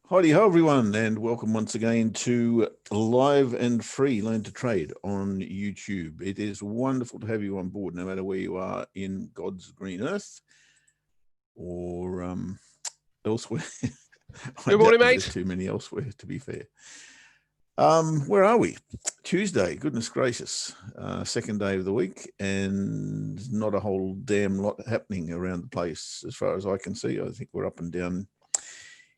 Heidi ho everyone, and welcome once again to Live and Free Learn to Trade on YouTube. It is wonderful to have you on board, no matter where you are in God's green earth or elsewhere. I Good doubt morning, that there's mate. too many elsewhere, to be fair. Where are we? Tuesday, goodness gracious. Second day of the week, and not a whole damn lot happening around the place as far as I can see. I think we're up and down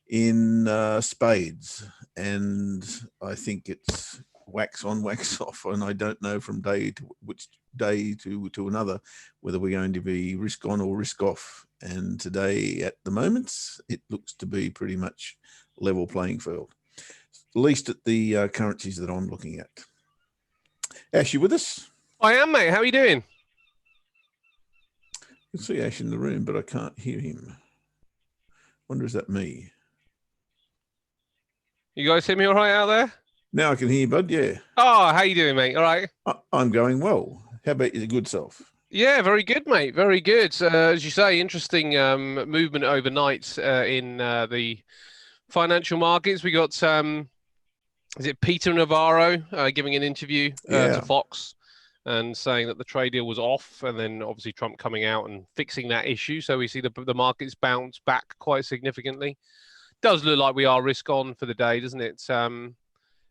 in spades, and I think it's wax on, wax off, and I don't know from day to which day to another whether we're going to be risk on or risk off. And today, at the moment, it looks to be pretty much level playing field, at least at the currencies that I'm looking at. Ash, you with us? I am, mate. How are you doing? I can see Ash in the room, but I can't hear him. Wonder, is that me? You guys hear me all right out there? Now I can hear you, bud. Yeah. Oh, how you doing, mate? All right? I'm going well. How about your good self? Yeah, very good, mate. Very good. As you say, interesting movement overnight in the financial markets. We got, is it Peter Navarro giving an interview to Fox and saying that the trade deal was off, and then obviously Trump coming out and fixing that issue. So we see the markets bounce back quite significantly. Does look like we are risk on for the day, doesn't it?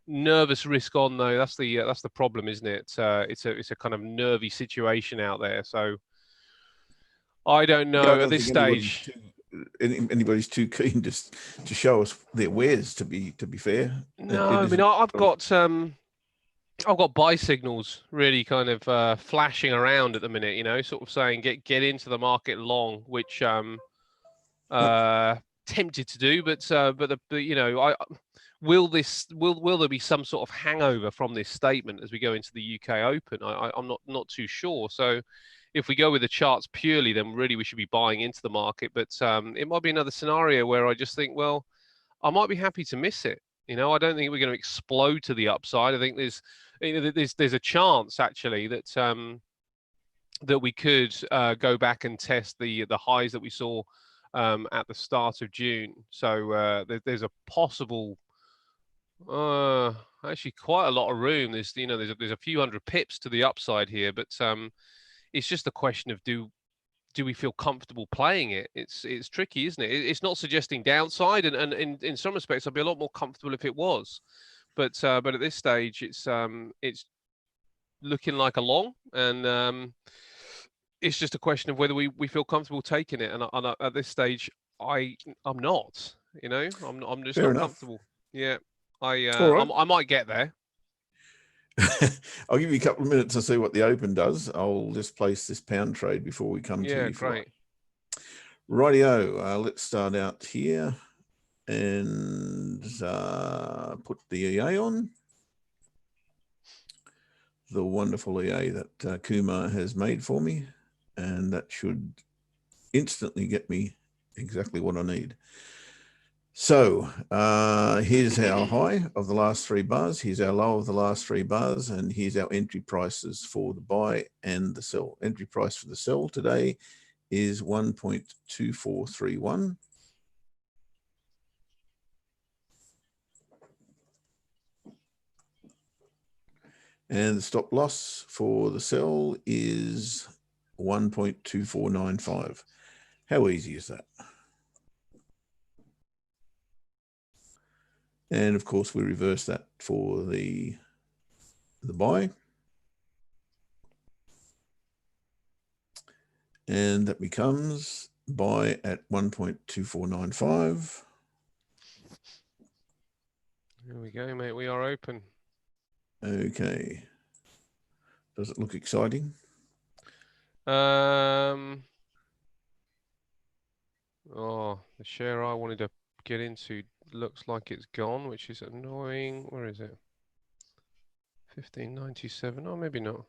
Nervous risk on though. That's the problem, isn't it? It's a kind of nervy situation out there. So I don't know at this stage. Anybody's too keen to show us their wares. To be fair, No, I mean I've got buy signals really kind of flashing around at the minute. You know, sort of saying get into the market long, which tempted to do, but you know, will there be some sort of hangover from this statement as we go into the UK Open? I'm not too sure. So if we go with the charts purely, then really we should be buying into the market. But it might be another scenario where I just think, well, I might be happy to miss it. You know, I don't think we're going to explode to the upside. I think there's a chance actually that that we could go back and test the highs that we saw at the start of June. So there's a possible, actually quite a lot of room. There's a few hundred pips to the upside here, but it's just a question of do we feel comfortable playing it? It's tricky, isn't it? It's not suggesting downside, and in some respects I'd be a lot more comfortable if it was, but at this stage it's looking like a long, and it's just a question of whether we feel comfortable taking it. And at this stage, I'm not. You know, I'm just not comfortable. Yeah, I might get there. I'll give you a couple of minutes to see what the Open does. I'll just place this pound trade before we come to you. Great. Rightio. Let's start out here and put the EA on. The wonderful EA that Kumar has made for me. And that should instantly get me exactly what I need. So here's our high of the last 3 bars. Here's our low of the last 3 bars. And here's our entry prices for the buy and the sell. Entry price for the sell today is 1.2431. And the stop loss for the sell is 1.2495. How easy is that? And of course we reverse that for the buy, and that becomes buy at 1.2495. Here we go, mate. We are open. Okay, does it look exciting? Oh, the share I wanted to get into looks like it's gone, which is annoying. Where is it? 1597. Oh, maybe not.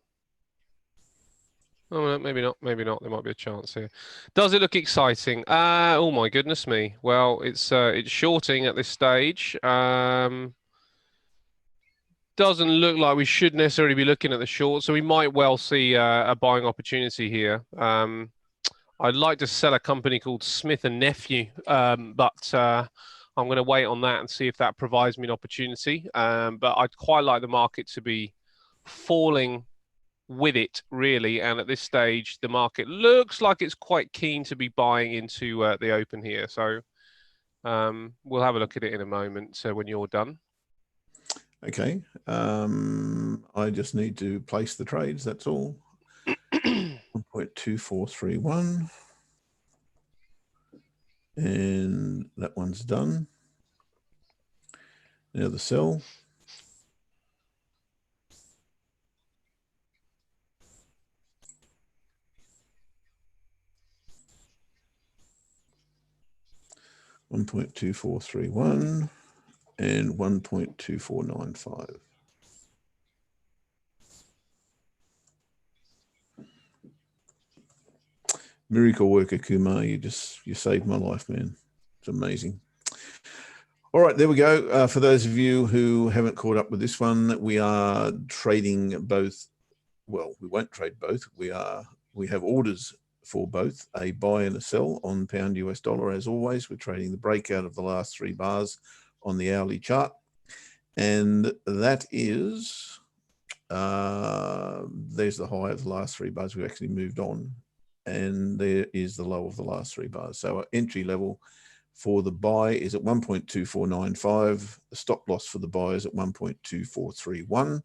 Oh, maybe not. Maybe not. There might be a chance here. Does it look exciting? Oh my goodness me. Well, it's shorting at this stage. Doesn't look like we should necessarily be looking at the short, so we might well see a buying opportunity here. I'd like to sell a company called Smith and Nephew, but I'm going to wait on that and see if that provides me an opportunity. But I'd quite like the market to be falling with it, really. And at this stage, the market looks like it's quite keen to be buying into the open here. So we'll have a look at it in a moment. So when you're done. Okay. I just need to place the trades. That's all. 1.2431. And that one's done. Now the sell. $1.2431 and 1.2495. Miracle worker Kumar, you saved my life, man. It's amazing. All right, there we go. For those of you who haven't caught up with this one, we are trading both. Well, we won't trade both. We have orders for both a buy and a sell on pound US dollar. As always, we're trading the breakout of the last 3 bars on the hourly chart, and that is there's the high of the last 3 bars. We actually moved on, and there is the low of the last 3 bars. So our entry level for the buy is at 1.2495. The stop loss for the buy is at 1.2431,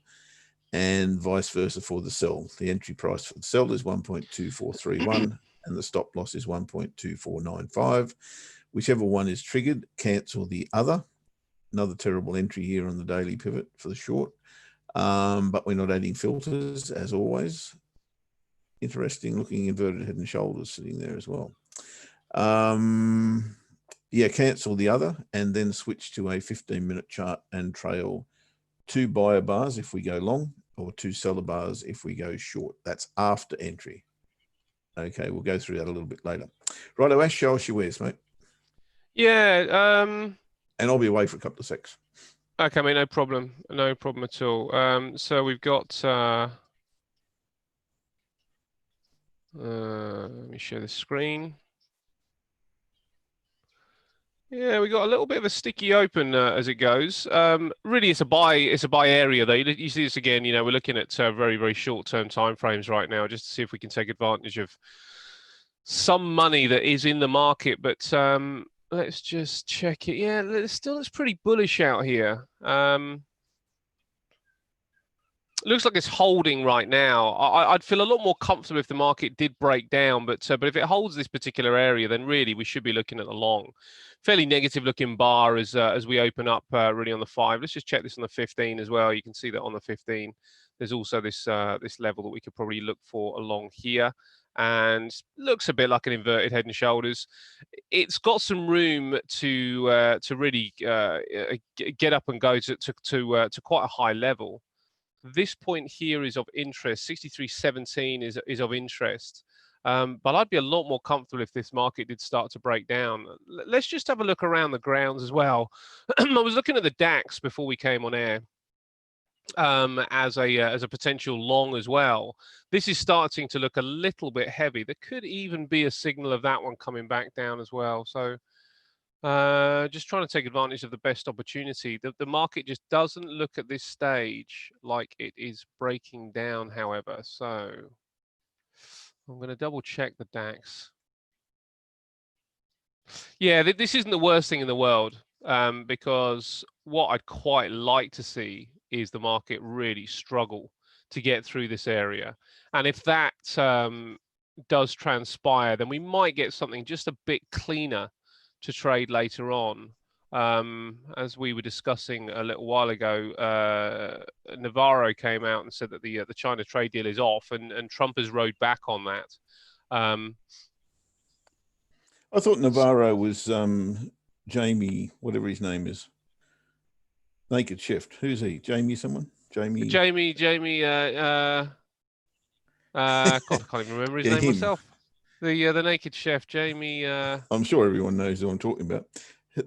and vice versa for the sell. The entry price for the sell is 1.2431, and the stop loss is 1.2495. Whichever one is triggered, cancel the other. Another terrible entry here on the daily pivot for the short, but we're not adding filters as always. Interesting looking inverted head and shoulders sitting there as well. Yeah, cancel the other and then switch to a 15-minute chart and trail 2 buyer bars if we go long or 2 seller bars if we go short. That's after entry. Okay, we'll go through that a little bit later. Righto, Ash, show us your wares, mate. Yeah. And I'll be away for a couple of secs. Okay, mate, no problem. No problem at all. So we've got... let me share the screen. Yeah, we got a little bit of a sticky open as it goes. Really, it's a buy area though. You see this again. We're looking at very, very short-term timeframes right now, just to see if we can take advantage of some money that is in the market. But let's just check it. Yeah, it's pretty bullish out here. Looks like it's holding right now. I'd feel a lot more comfortable if the market did break down, but if it holds this particular area, then really we should be looking at a long, fairly negative looking bar as we open up really on the 5. Let's just check this on the 15 as well. You can see that on the 15, there's also this this level that we could probably look for along here, and looks a bit like an inverted head and shoulders. It's got some room to really get up and go to quite a high level. This point here is of interest. 63.17 is of interest, but I'd be a lot more comfortable if this market did start to break down. Let's just have a look around the grounds as well. I was looking at the DAX before we came on air as a potential long as well. This is starting to look a little bit heavy. There could even be a signal of that one coming back down as well. So just trying to take advantage of the best opportunity. The market just doesn't look at this stage like it is breaking down, however. So I'm going to double check the DAX. Yeah, this isn't the worst thing in the world, because what I'd quite like to see is the market really struggle to get through this area. And if that does transpire, then we might get something just a bit cleaner to trade later on. As we were discussing a little while ago, Navarro came out and said that the China trade deal is off, and Trump has rode back on that. I thought Navarro was Jamie, whatever his name is. Naked Chef. Who's he? Jamie someone? Jamie. God, I can't even remember his name myself. The Naked Chef, Jamie. I'm sure everyone knows who I'm talking about.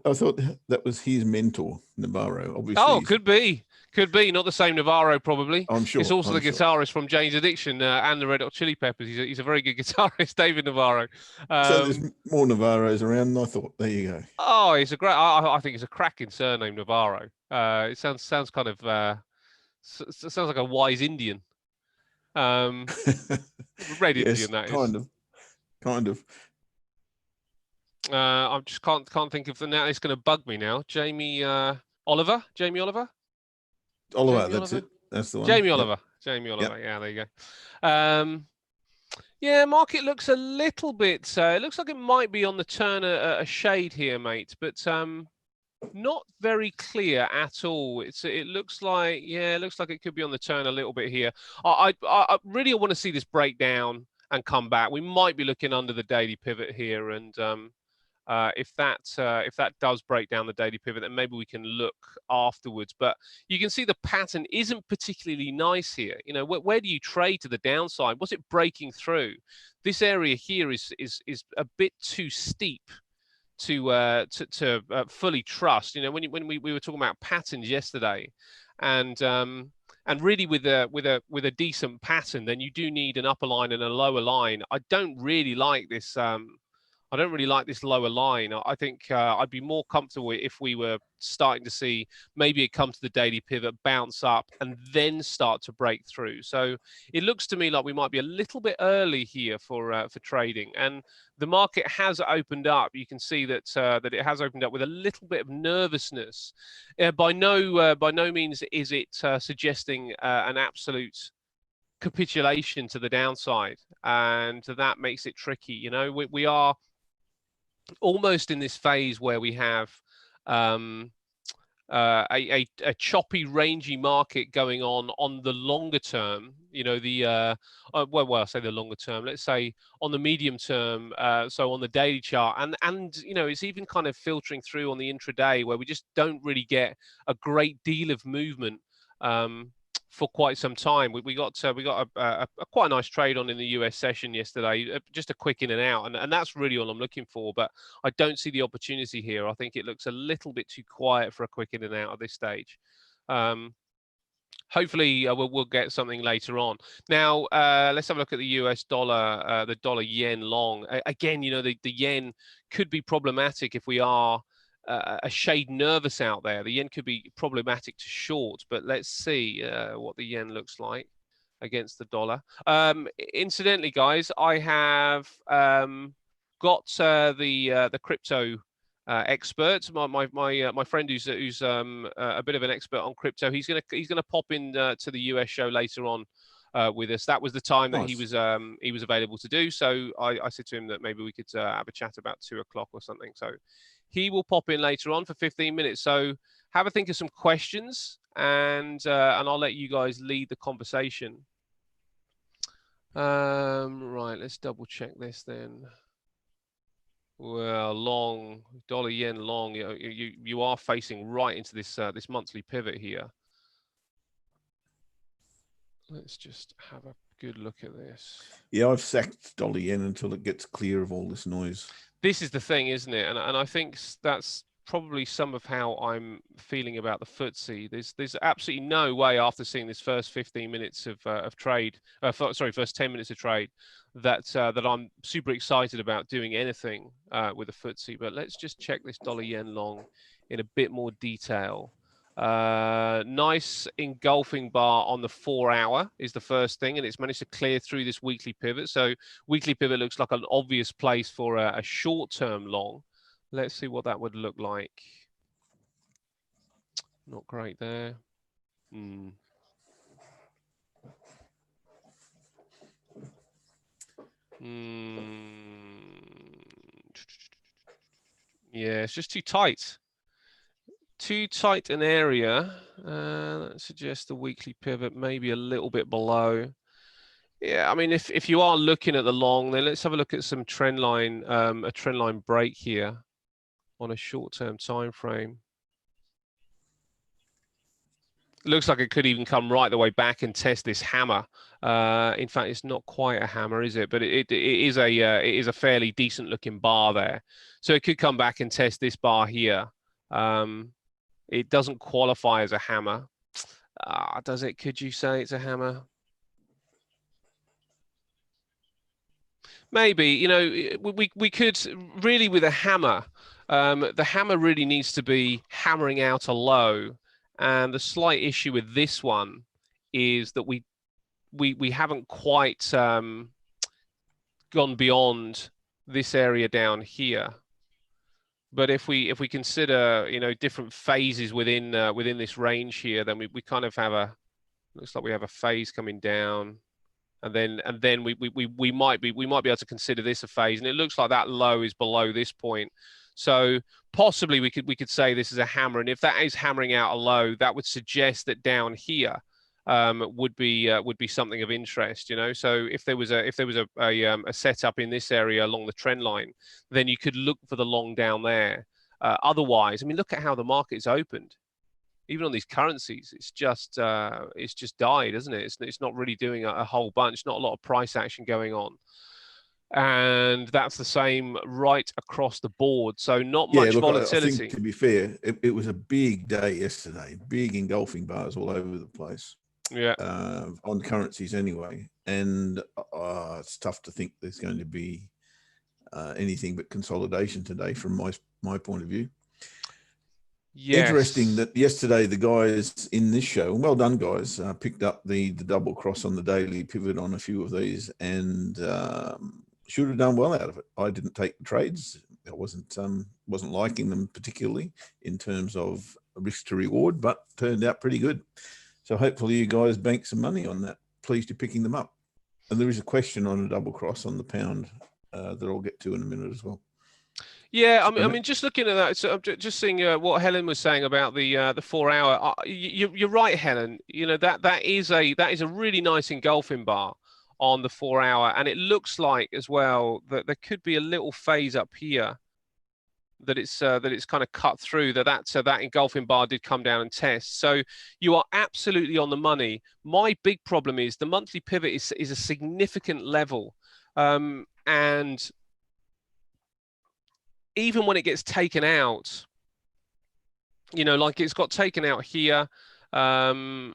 I thought that was his mentor, Navarro. Obviously. Oh, could be. Could be not the same Navarro, probably. I'm sure. It's also I'm the sure. guitarist from Jane's Addiction and the Red Hot Chili Peppers. He's a very good guitarist, David Navarro. So there's more Navarros around than I thought. There you go. Oh, it's a great. I think it's a cracking surname, Navarro. It sounds kind of sounds like a wise Indian. Red Yes, Indian, that is. Kind of. I just can't think of the now. It's going to bug me now. Jamie Oliver. Oliver, Jamie that's Oliver? it. That's the one. Jamie Yep. Oliver. Jamie Oliver. Yeah, there you go. Yeah, market looks a little bit. It looks like it might be on the turn a shade here, mate, but not very clear at all. It looks like it could be on the turn a little bit here. I really want to see this break down and come back. We might be looking under the daily pivot here, and if that does break down the daily pivot, then maybe we can look afterwards. But you can see the pattern isn't particularly nice here. You know, where do you trade to the downside? Was it breaking through? This area here is a bit too steep to fully trust. You know, when we were talking about patterns yesterday, and really with a decent pattern, then you do need an upper line and a lower line. I don't really like this. I don't really like this lower line. I think I'd be more comfortable if we were starting to see maybe it come to the daily pivot, bounce up, and then start to break through. So it looks to me like we might be a little bit early here for trading. And the market has opened up. You can see that that it has opened up with a little bit of nervousness. By no means is it suggesting an absolute capitulation to the downside, and that makes it tricky. You know, we are almost in this phase where we have a choppy, rangy market going on the longer term. You know, well, I say the longer term. Let's say on the medium term. So on the daily chart, and you know, it's even kind of filtering through on the intraday where we just don't really get a great deal of movement. For quite some time. We got a quite a nice trade on in the US session yesterday, just a quick in and out, and that's really all I'm looking for. But I don't see the opportunity here. I think it looks a little bit too quiet for a quick in and out at this stage. Hopefully we'll get something later on. Now let's have a look at the US dollar, the dollar yen long. Again, you know, the yen could be problematic if we are a shade nervous out there. The yen could be problematic to short, but let's see what the yen looks like against the dollar. Incidentally, guys, I have got the crypto expert, my friend who's a bit of an expert on crypto. He's gonna pop in to the US show later on with us. That was the time that he was available to do. So I said to him that maybe we could have a chat about 2 o'clock or something. So he will pop in later on for 15 minutes. So have a think of some questions, and I'll let you guys lead the conversation. Right, let's double check this then. Well, long dollar yen long. You are facing right into this this monthly pivot here. Let's just have a good look at this. Yeah, I've sacked dollar yen until it gets clear of all this noise. This is the thing, isn't it? And I think that's probably some of how I'm feeling about the FTSE. There's absolutely no way after seeing this first 15 minutes of trade, first 10 minutes of trade, that I'm super excited about doing anything with the FTSE. But let's just check this dollar yen long in a bit more detail. Nice engulfing bar on the 4 hour is the first thing, and it's managed to clear through this weekly pivot. So weekly pivot looks like an obvious place for a short-term long. Let's see what that would look like. Not great there. Yeah, it's just too tight. Too tight an area. That suggests the weekly pivot maybe a little bit below. Yeah, I mean, if you are looking at the long, then let's have a look at some trend line, a trend line break here on a short-term time frame. It looks like it could even come right the way back and test this hammer. In fact, it's not quite a hammer, is it? But it is a fairly decent looking bar there. So it could come back and test this bar here. It doesn't qualify as a hammer. Does it? Could you say it's a hammer? Maybe, you know, we could really with a hammer. The hammer really needs to be hammering out a low, and the slight issue with this one is that we haven't quite gone beyond this area down here. But if we consider, you know, different phases within within this range here, then we kind of have a, looks like we have a phase coming down, and then we might be able to consider this a phase, and it looks like that low is below this point. So possibly we could say this is a hammer, and if that is hammering out a low, that would suggest that down here would be something of interest, you know. So if there was a setup in this area along the trend line, then you could look for the long down there. Otherwise, I mean, look at how the market's opened. Even on these currencies, it's just died, isn't it? It's not really doing a whole bunch, not a lot of price action going on. And that's the same right across the board. So not much volatility. I think, to be fair, it was a big day yesterday, big engulfing bars all over the place. Yeah. On currencies anyway. And it's tough to think there's going to be anything but consolidation today from my point of view. Yes. Interesting that yesterday the guys in this show, and well done guys, picked up the double cross on the daily pivot on a few of these, and should have done well out of it. I didn't take the trades. I wasn't liking them particularly in terms of risk to reward, but turned out pretty good. So hopefully you guys bank some money on that. Pleased you're picking them up. And there is a question on a double cross on the pound that I'll get to in a minute as well. Yeah, I mean, just looking at that, so I'm just seeing what Helen was saying about the 4 hour. You're right, Helen. You know, that is a really nice engulfing bar on the 4 hour, and it looks like as well that there could be a little phase up here that it's kind of cut through, that engulfing bar did come down and test. So you are absolutely on the money. My big problem is the monthly pivot is a significant level, and even when it gets taken out, you know, like it's got taken out here, and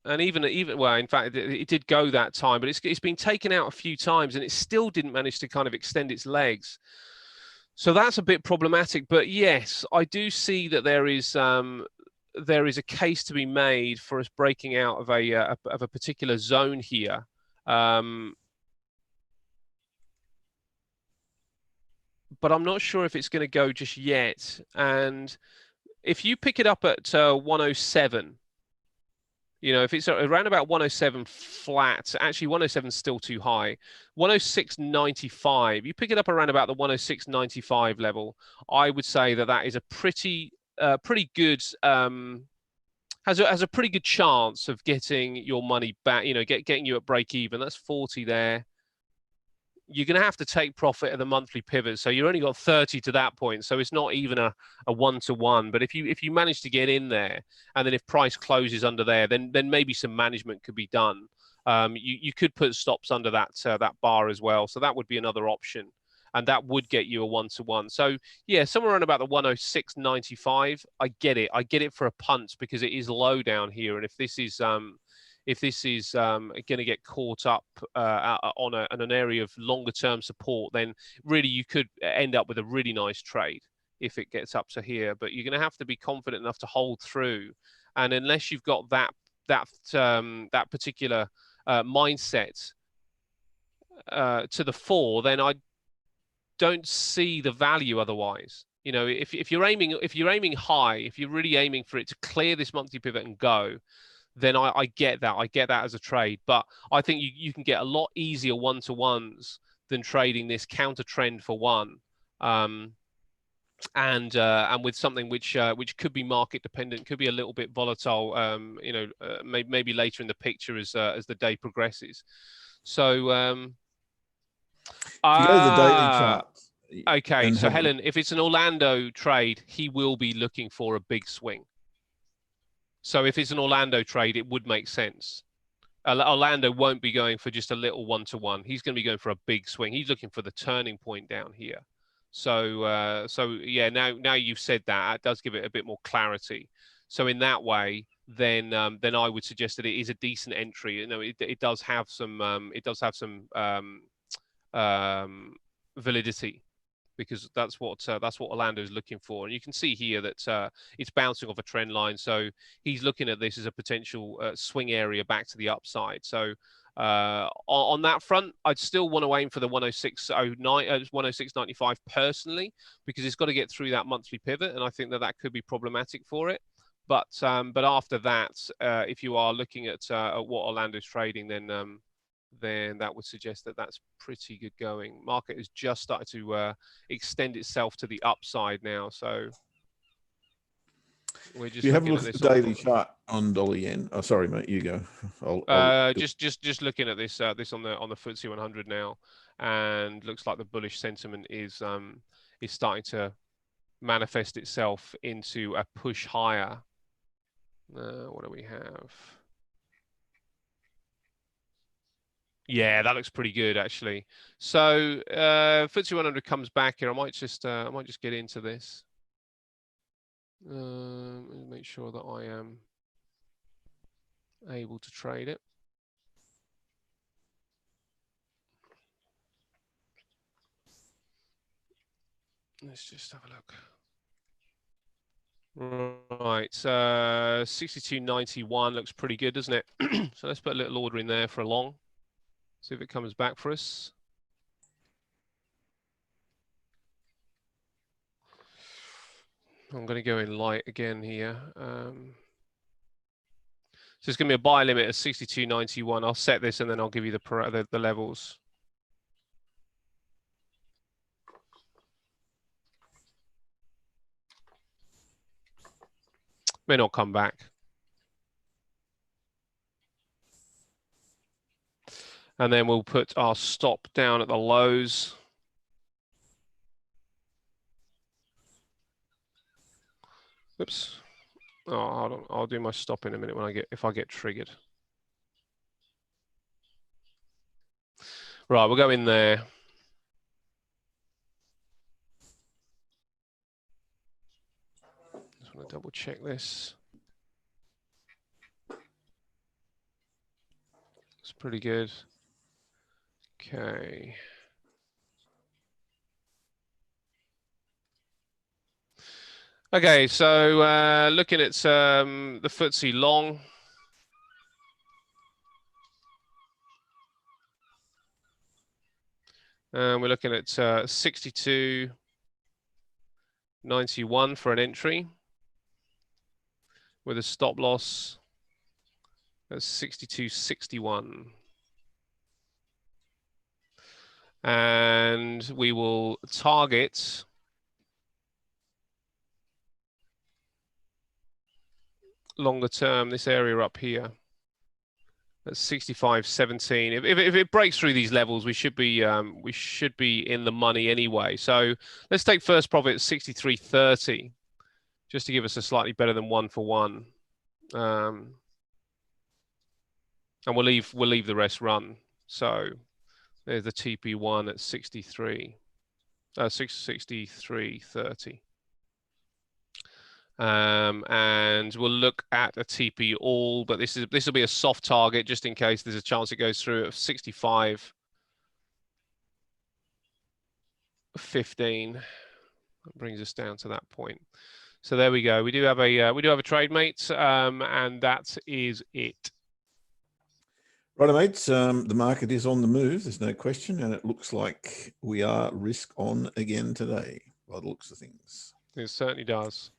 even well, in fact, it did go that time, but it's been taken out a few times, and it still didn't manage to kind of extend its legs. So that's a bit problematic. But yes, I do see that there is a case to be made for us breaking out of a particular zone here. But I'm not sure if it's going to go just yet. And if you pick it up at 107, you know, if it's around about 107 flat, actually 107 is still too high. 106.95, you pick it up around about the 106.95 level, I would say that is a pretty good, has a pretty good chance of getting your money back, you know, getting you at break even. That's 40 there. You're going to have to take profit at the monthly pivot. So you've only got 30 to that point. So it's not even a one-to-one. But if you manage to get in there, and then if price closes under there, then maybe some management could be done. You could put stops under that bar as well. So that would be another option. And that would get you a one-to-one. So yeah, somewhere around about the 106.95. I get it. I get it for a punt because it is low down here. And if this is going to get caught up on an area of longer term support, then really you could end up with a really nice trade if it gets up to here. But you're going to have to be confident enough to hold through. And unless you've got that particular mindset to the fore, then I don't see the value otherwise. You know, if you're aiming high, if you're really aiming for it to clear this monthly pivot and go, then I get that. I get that as a trade. But I think you can get a lot easier one-to-ones than trading this counter trend for one. And with something which could be market dependent, could be a little bit volatile, you know, maybe later in the picture as the day progresses. So if you go to the daily chart. Okay, so Helen, if it's an Orlando trade, he will be looking for a big swing. So if it's an Orlando trade, it would make sense. Orlando won't be going for just a little one-to-one. He's going to be going for a big swing. He's looking for the turning point down here. So yeah, now you've said that, it does give it a bit more clarity. So in that way, then I would suggest that it is a decent entry. You know, it does have some validity, because that's what Orlando is looking for. And you can see here that it's bouncing off a trend line, so he's looking at this as a potential swing area back to the upside. So on that front, I'd still want to aim for the 106.09, 106.95 personally, because it's got to get through that monthly pivot, and I think that could be problematic for it. But after that, if you are looking at what Orlando's trading, then that would suggest that that's pretty good going. Market is just started to extend itself to the upside now, so we're just If you have a looking look at at this the daily chart on dollar yen. Oh, sorry, mate, you go. just looking at this this on the FTSE 100 now, and looks like the bullish sentiment is starting to manifest itself into a push higher. What do we have? Yeah, that looks pretty good actually. So FTSE 100 comes back here. I might just get into this. Make sure that I am able to trade it. Let's just have a look. Right, 62.91 looks pretty good, doesn't it? So let's put a little order in there for a long. See if it comes back for us. I'm going to go in light again here. So it's going to be a buy limit of 62.91. I'll set this and then I'll give you the levels. May not come back. And then we'll put our stop down at the lows. Oops. Oh, hold on. I'll do my stop in a minute if I get triggered. Right, we'll go in there. Just want to double check this. It's pretty good. Okay. Okay, so looking at the FTSE long. We're looking at 62.91 for an entry, with a stop loss at 62.61. And we will target longer term this area up here at 65.17. If it breaks through these levels, we should be in the money anyway. So let's take first profit at 63.30, just to give us a slightly better than 1-for-1. And we'll leave the rest run. So there's the TP1 at 63.30. And we'll look at a TP all, but this will be a soft target just in case there's a chance it goes through at 65.15. That brings us down to that point. So there we go. We do have a trade, mates, and that is it. Right, mates. The market is on the move. There's no question, and it looks like we are risk on again today, by the looks of things. It certainly does.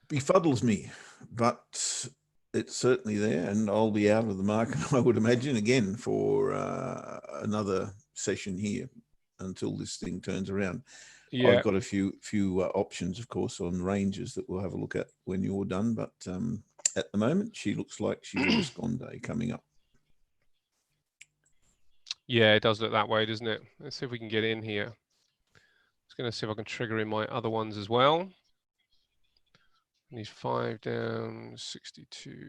Befuddles me, but it's certainly there, and I'll be out of the market, I would imagine, again for another session here until this thing turns around. Yeah. I've got a few options, of course, on ranges that we'll have a look at when you're done, but at the moment, she looks like she's a risk on day coming up. Yeah, it does look that way, doesn't it? Let's see if we can get in here. Just going to see if I can trigger in my other ones as well. These 5 down, 62,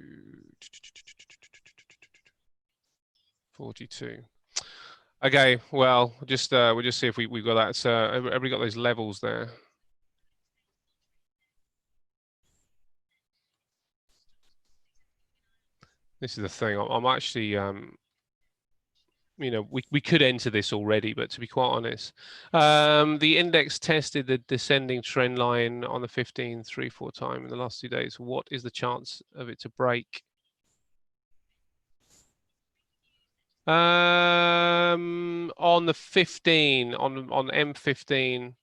42. Okay, well, we'll just see if we've got that. Everybody got those levels there. This is the thing. I'm actually, you know, we could enter this already, but to be quite honest, the index tested the descending trend line on the 15, 3, 4 time in the last 2 days. What is the chance of it to break? On the 15, on M15,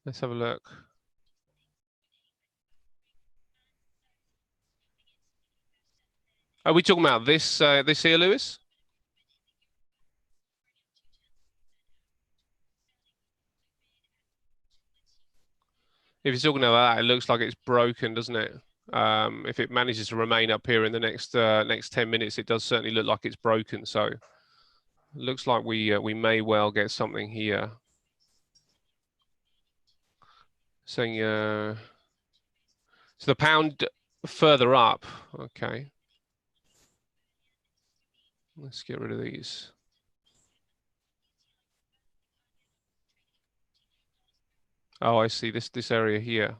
let's have a look. Are we talking about this this here, Lewis? If you're talking about that, it looks like it's broken, doesn't it? If it manages to remain up here in the next 10 minutes, it does certainly look like it's broken. So it looks like we may well get something here. Saying so the pound further up. Okay. Let's get rid of these. Oh, I see this area here.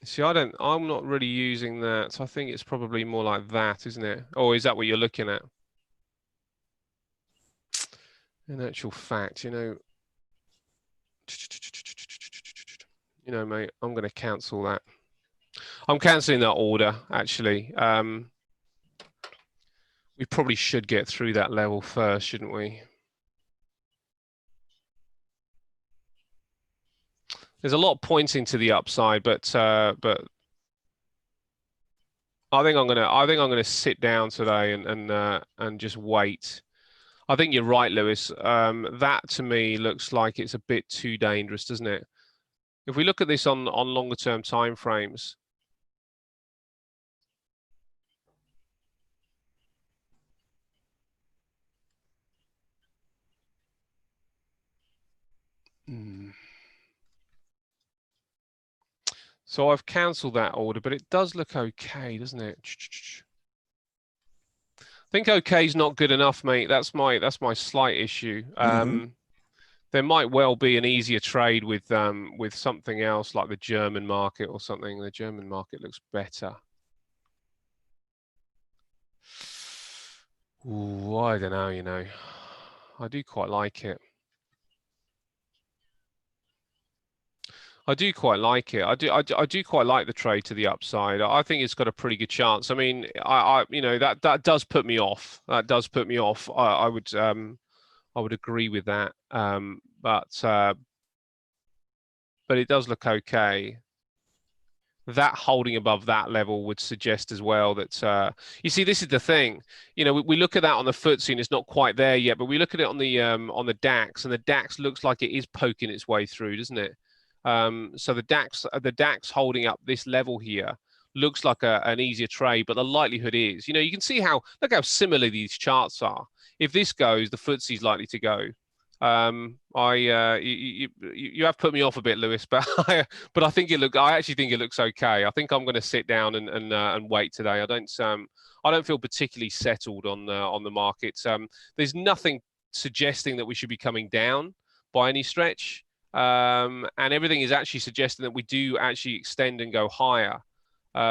See, I'm not really using that. I think it's probably more like that, isn't it? Or is that what you're looking at? In actual fact, you know, mate, I'm going to cancel that. I'm cancelling that order, actually. We probably should get through that level first, shouldn't we? There's a lot pointing to the upside, but I think I'm gonna sit down today and just wait. I think you're right, Lewis. That to me looks like it's a bit too dangerous, doesn't it? If we look at this on longer term time frames. So I've cancelled that order, but it does look okay, doesn't it? I think okay is not good enough, mate. That's my slight issue. There might well be an easier trade with something else like the German market or something. The German market looks better. Ooh, I don't know, you know. I do quite like it. I do quite like it. I do quite like the trade to the upside. I think it's got a pretty good chance. I mean, you know, that does put me off. That does put me off. I would agree with that. But it does look okay. That holding above that level would suggest as well that you see, this is the thing. You know, we look at that on the FTSE and it's not quite there yet, but we look at it on the DAX, and the DAX looks like it is poking its way through, doesn't it? So the DAX holding up this level here looks like an easier trade, but the likelihood is, you know, you can see look how similar these charts are. If this goes, the FTSE is likely to go. You have put me off a bit, Lewis, but I actually think it looks okay. I think I'm going to sit down and wait today. I don't feel particularly settled on the markets. There's nothing suggesting that we should be coming down by any stretch. And everything is actually suggesting that we do actually extend and go higher,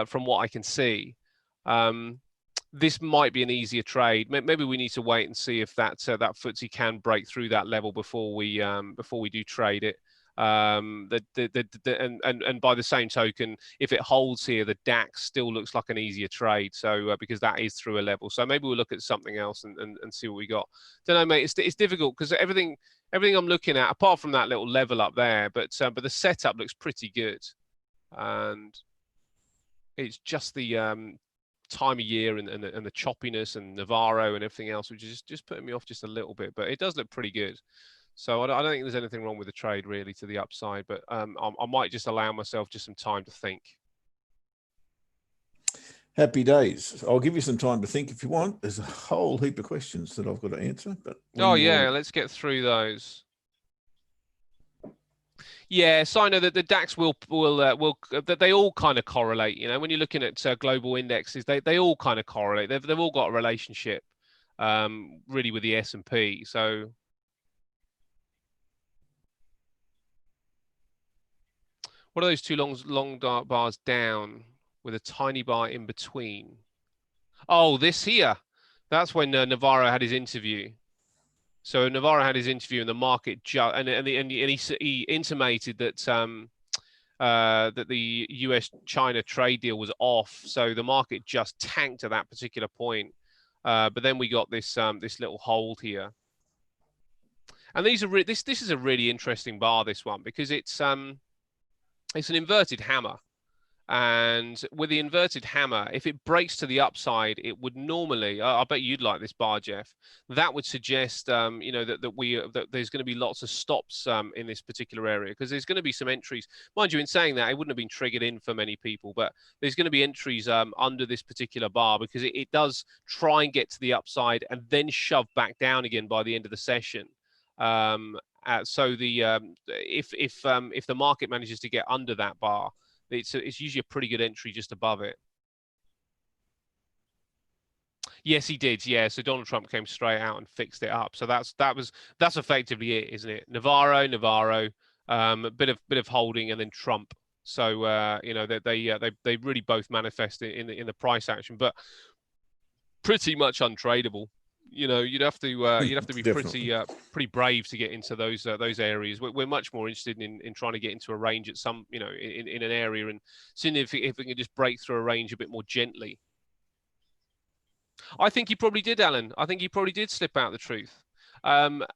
from what I can see. This might be an easier trade. Maybe we need to wait and see if that FTSE can break through that level before we do trade it. And by the same token, if it holds here, the DAX still looks like an easier trade. So because that is through a level, so maybe we'll look at something else and see what we got. Don't know, mate. It's difficult because everything I'm looking at, apart from that little level up there, but the setup looks pretty good, and it's just the time of year and the choppiness and Navarro and everything else, which is just putting me off just a little bit. But it does look pretty good. So I don't think there's anything wrong with the trade really to the upside, but I might just allow myself just some time to think. Happy days. I'll give you some time to think if you want. There's a whole heap of questions that I've got to answer. But let's get through those. Yeah, so I know that the DAX will that they all kind of correlate. You know, when you're looking at global indexes, they all kind of correlate. They've all got a relationship, really, with the S&P. So What are those two long dark bars down with a tiny bar in between? Oh, this here. That's when Navarro had his interview. So Navarro had his interview, and the market he intimated that that the US-China trade deal was off. So the market just tanked at that particular point. But then we got this this little hold here, and these are this is a really interesting bar, this one, because it's an inverted hammer. And with the inverted hammer, if it breaks to the upside, it would normally, I bet you'd like this bar, Jeff. That would suggest, you know, that there's going to be lots of stops in this particular area, because there's going to be some entries. Mind you, in saying that, it wouldn't have been triggered in for many people, but there's going to be entries under this particular bar, because it does try and get to the upside and then shove back down again by the end of the session. So if the market manages to get under that bar, it's usually a pretty good entry just above it. Yes, he did. Yeah, so Donald Trump came straight out and fixed it up. So that's effectively it, isn't it? Navarro, a bit of holding, and then Trump. So you know, they really both manifest in the price action, but pretty much untradeable. You know, you'd have to be pretty brave to get into those areas. We're much more interested in trying to get into a range at some, you know, in an area, and seeing if we can just break through a range a bit more gently. I think he probably did, Alan. I think he probably did slip out the truth. And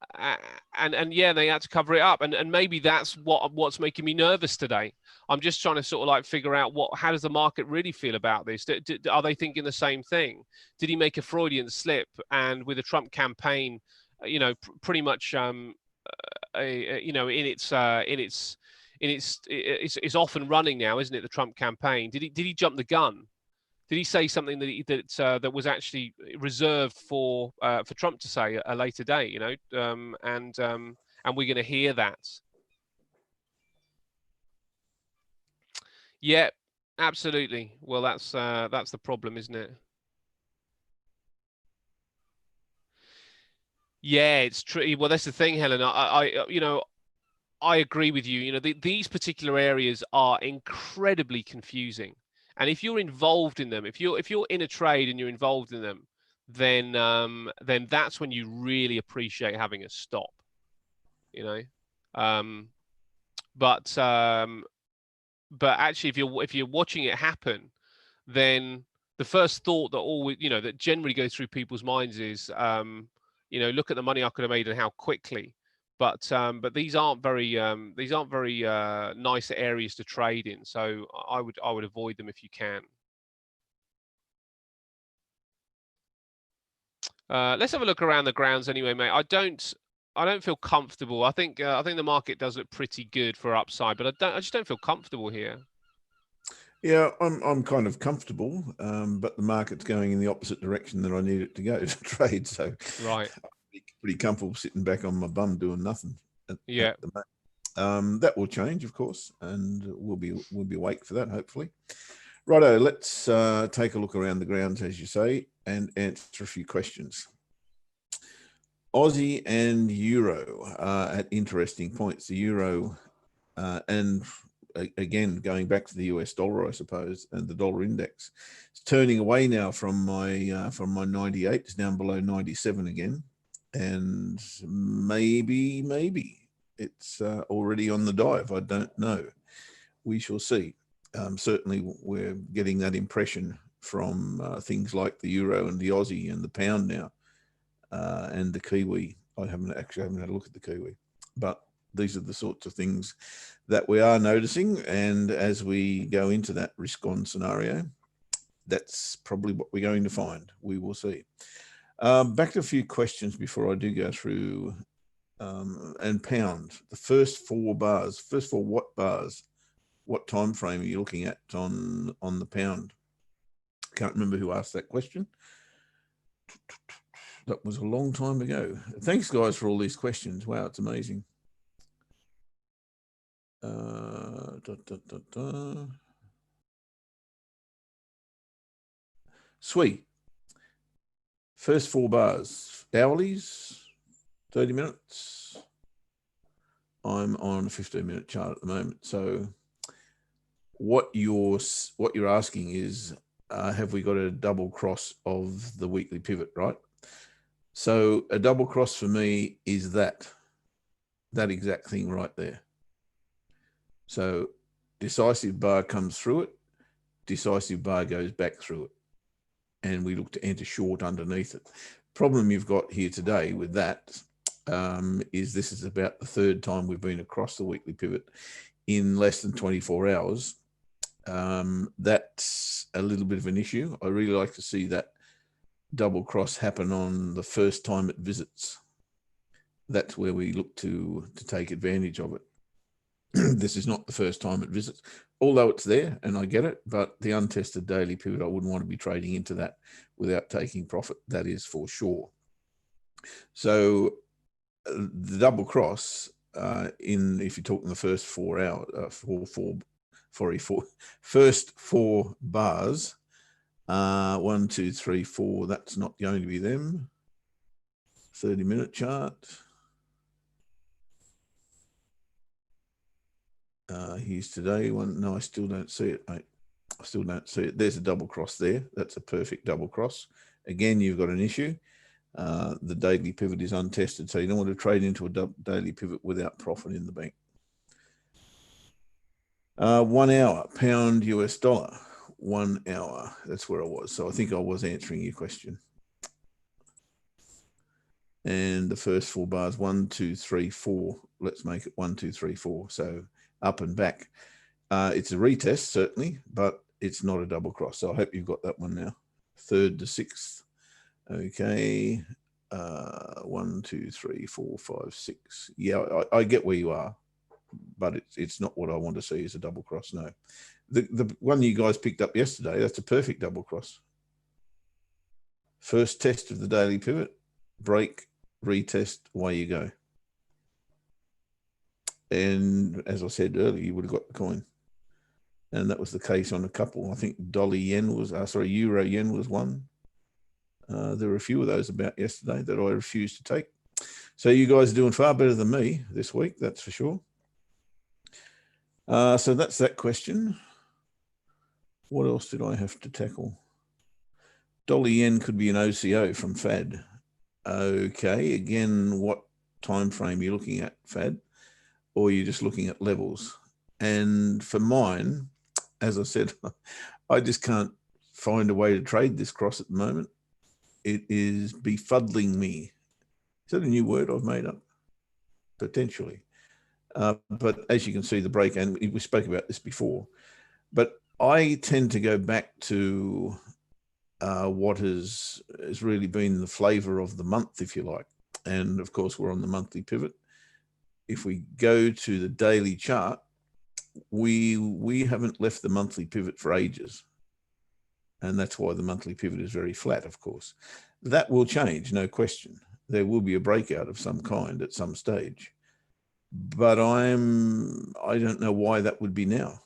yeah, they had to cover it up, and maybe that's what's making me nervous today. I'm just trying to sort of like figure out how does the market really feel about this? Are they thinking the same thing? Did he make a Freudian slip? And with the Trump campaign, you know, pretty much, you know, it's off and running now, isn't it? The Trump campaign. Did he jump the gun? Did he say something that was actually reserved for Trump to say at a later date? You know, and we're going to hear that. Yeah, absolutely. Well, that's the problem, isn't it? Yeah, it's true. Well, that's the thing, Helen. I you know, I agree with you. You know, these particular areas are incredibly confusing. And if you're involved in them, if you're in a trade and you're involved in them, then that's when you really appreciate having a stop. You know, but actually, if you're watching it happen, then the first thought that always, you know, that generally goes through people's minds is, you know, look at the money I could have made and how quickly. But these aren't very nice areas to trade in. So I would avoid them if you can. Let's have a look around the grounds anyway, mate. I don't feel comfortable. I think the market does look pretty good for upside, but I just don't feel comfortable here. Yeah, I'm kind of comfortable, but the market's going in the opposite direction that I need it to go to trade. So right, I'm pretty comfortable sitting back on my bum doing nothing. Yeah. At the moment. That will change, of course, and we'll be awake for that, hopefully. Righto, let's take a look around the grounds, as you say, and answer a few questions. Aussie and Euro at interesting points. The Euro and again, going back to the US dollar, I suppose, and the dollar index, it's turning away now from my 98. It's down below 97 again, and maybe it's already on the dive. I don't know. We shall see. Certainly, we're getting that impression from things like the Euro and the Aussie and the pound now, and the Kiwi. I haven't had a look at the Kiwi, but these are the sorts of things that we are noticing. And as we go into that risk-on scenario, that's probably what we're going to find. We will see. Back to a few questions before I do go through. And pound, the first four what bars? What time frame are you looking at on the pound? Can't remember who asked that question. That was a long time ago. Thanks, guys, for all these questions. Wow, it's amazing. Sweet. First four bars. Hourlies, 30 minutes. I'm on a 15-minute chart at the moment. So what you're asking is, have we got a double cross of the weekly pivot, right? So a double cross for me is that exact thing right there. So decisive bar comes through it, decisive bar goes back through it, and we look to enter short underneath it. Problem you've got here today with that is this is about the third time we've been across the weekly pivot in less than 24 hours. That's a little bit of an issue. I really like to see that double cross happen on the first time it visits. That's where we look to take advantage of it. This is not the first time it visits, although it's there and I get it, but the untested daily pivot, I wouldn't want to be trading into that without taking profit. That is for sure. So the double cross if you're talking the first 4 hours, first four bars, 1, 2, 3, 4, that's not going to be them. 30-minute chart. Here's today one. No, I still don't see it, mate. I still don't see it. There's a double cross there. That's a perfect double cross. Again, you've got an issue. The daily pivot is untested, so you don't want to trade into a daily pivot without profit in the bank. 1 hour, pound US dollar, 1 hour. That's where I was. So I think I was answering your question. And the first 4 bars, 1, 2, 3, 4. Let's make it 1, 2, 3, 4. So up and back. It's a retest, certainly, but it's not a double cross. So I hope you've got that one now. 3rd to 6th. Okay. 1, 2, 3, 4, 5, 6. Yeah, I get where you are, but it's not what I want to see as a double cross. No. The one you guys picked up yesterday, that's a perfect double cross. First test of the daily pivot, break, retest, away you go. And as I said earlier, you would have got the coin. And that was the case on a couple. I think euro yen was one. There were a few of those about yesterday that I refused to take. So you guys are doing far better than me this week, that's for sure. So that's that question. What else did I have to tackle? Dollar yen could be an OCO from FAD. Okay, again, what time frame are you looking at, FAD? Or are you just looking at levels? And for mine, as I said, I just can't find a way to trade this cross at the moment. It is befuddling me. Is that a new word I've made up? Potentially. But as you can see, the break, and we spoke about this before, but I tend to go back to what has really been the flavor of the month, if you like. And of course, we're on the monthly pivot. If we go to the daily chart, we haven't left the monthly pivot for ages. And that's why the monthly pivot is very flat, of course. That will change, no question. There will be a breakout of some kind at some stage. But I don't know why that would be now.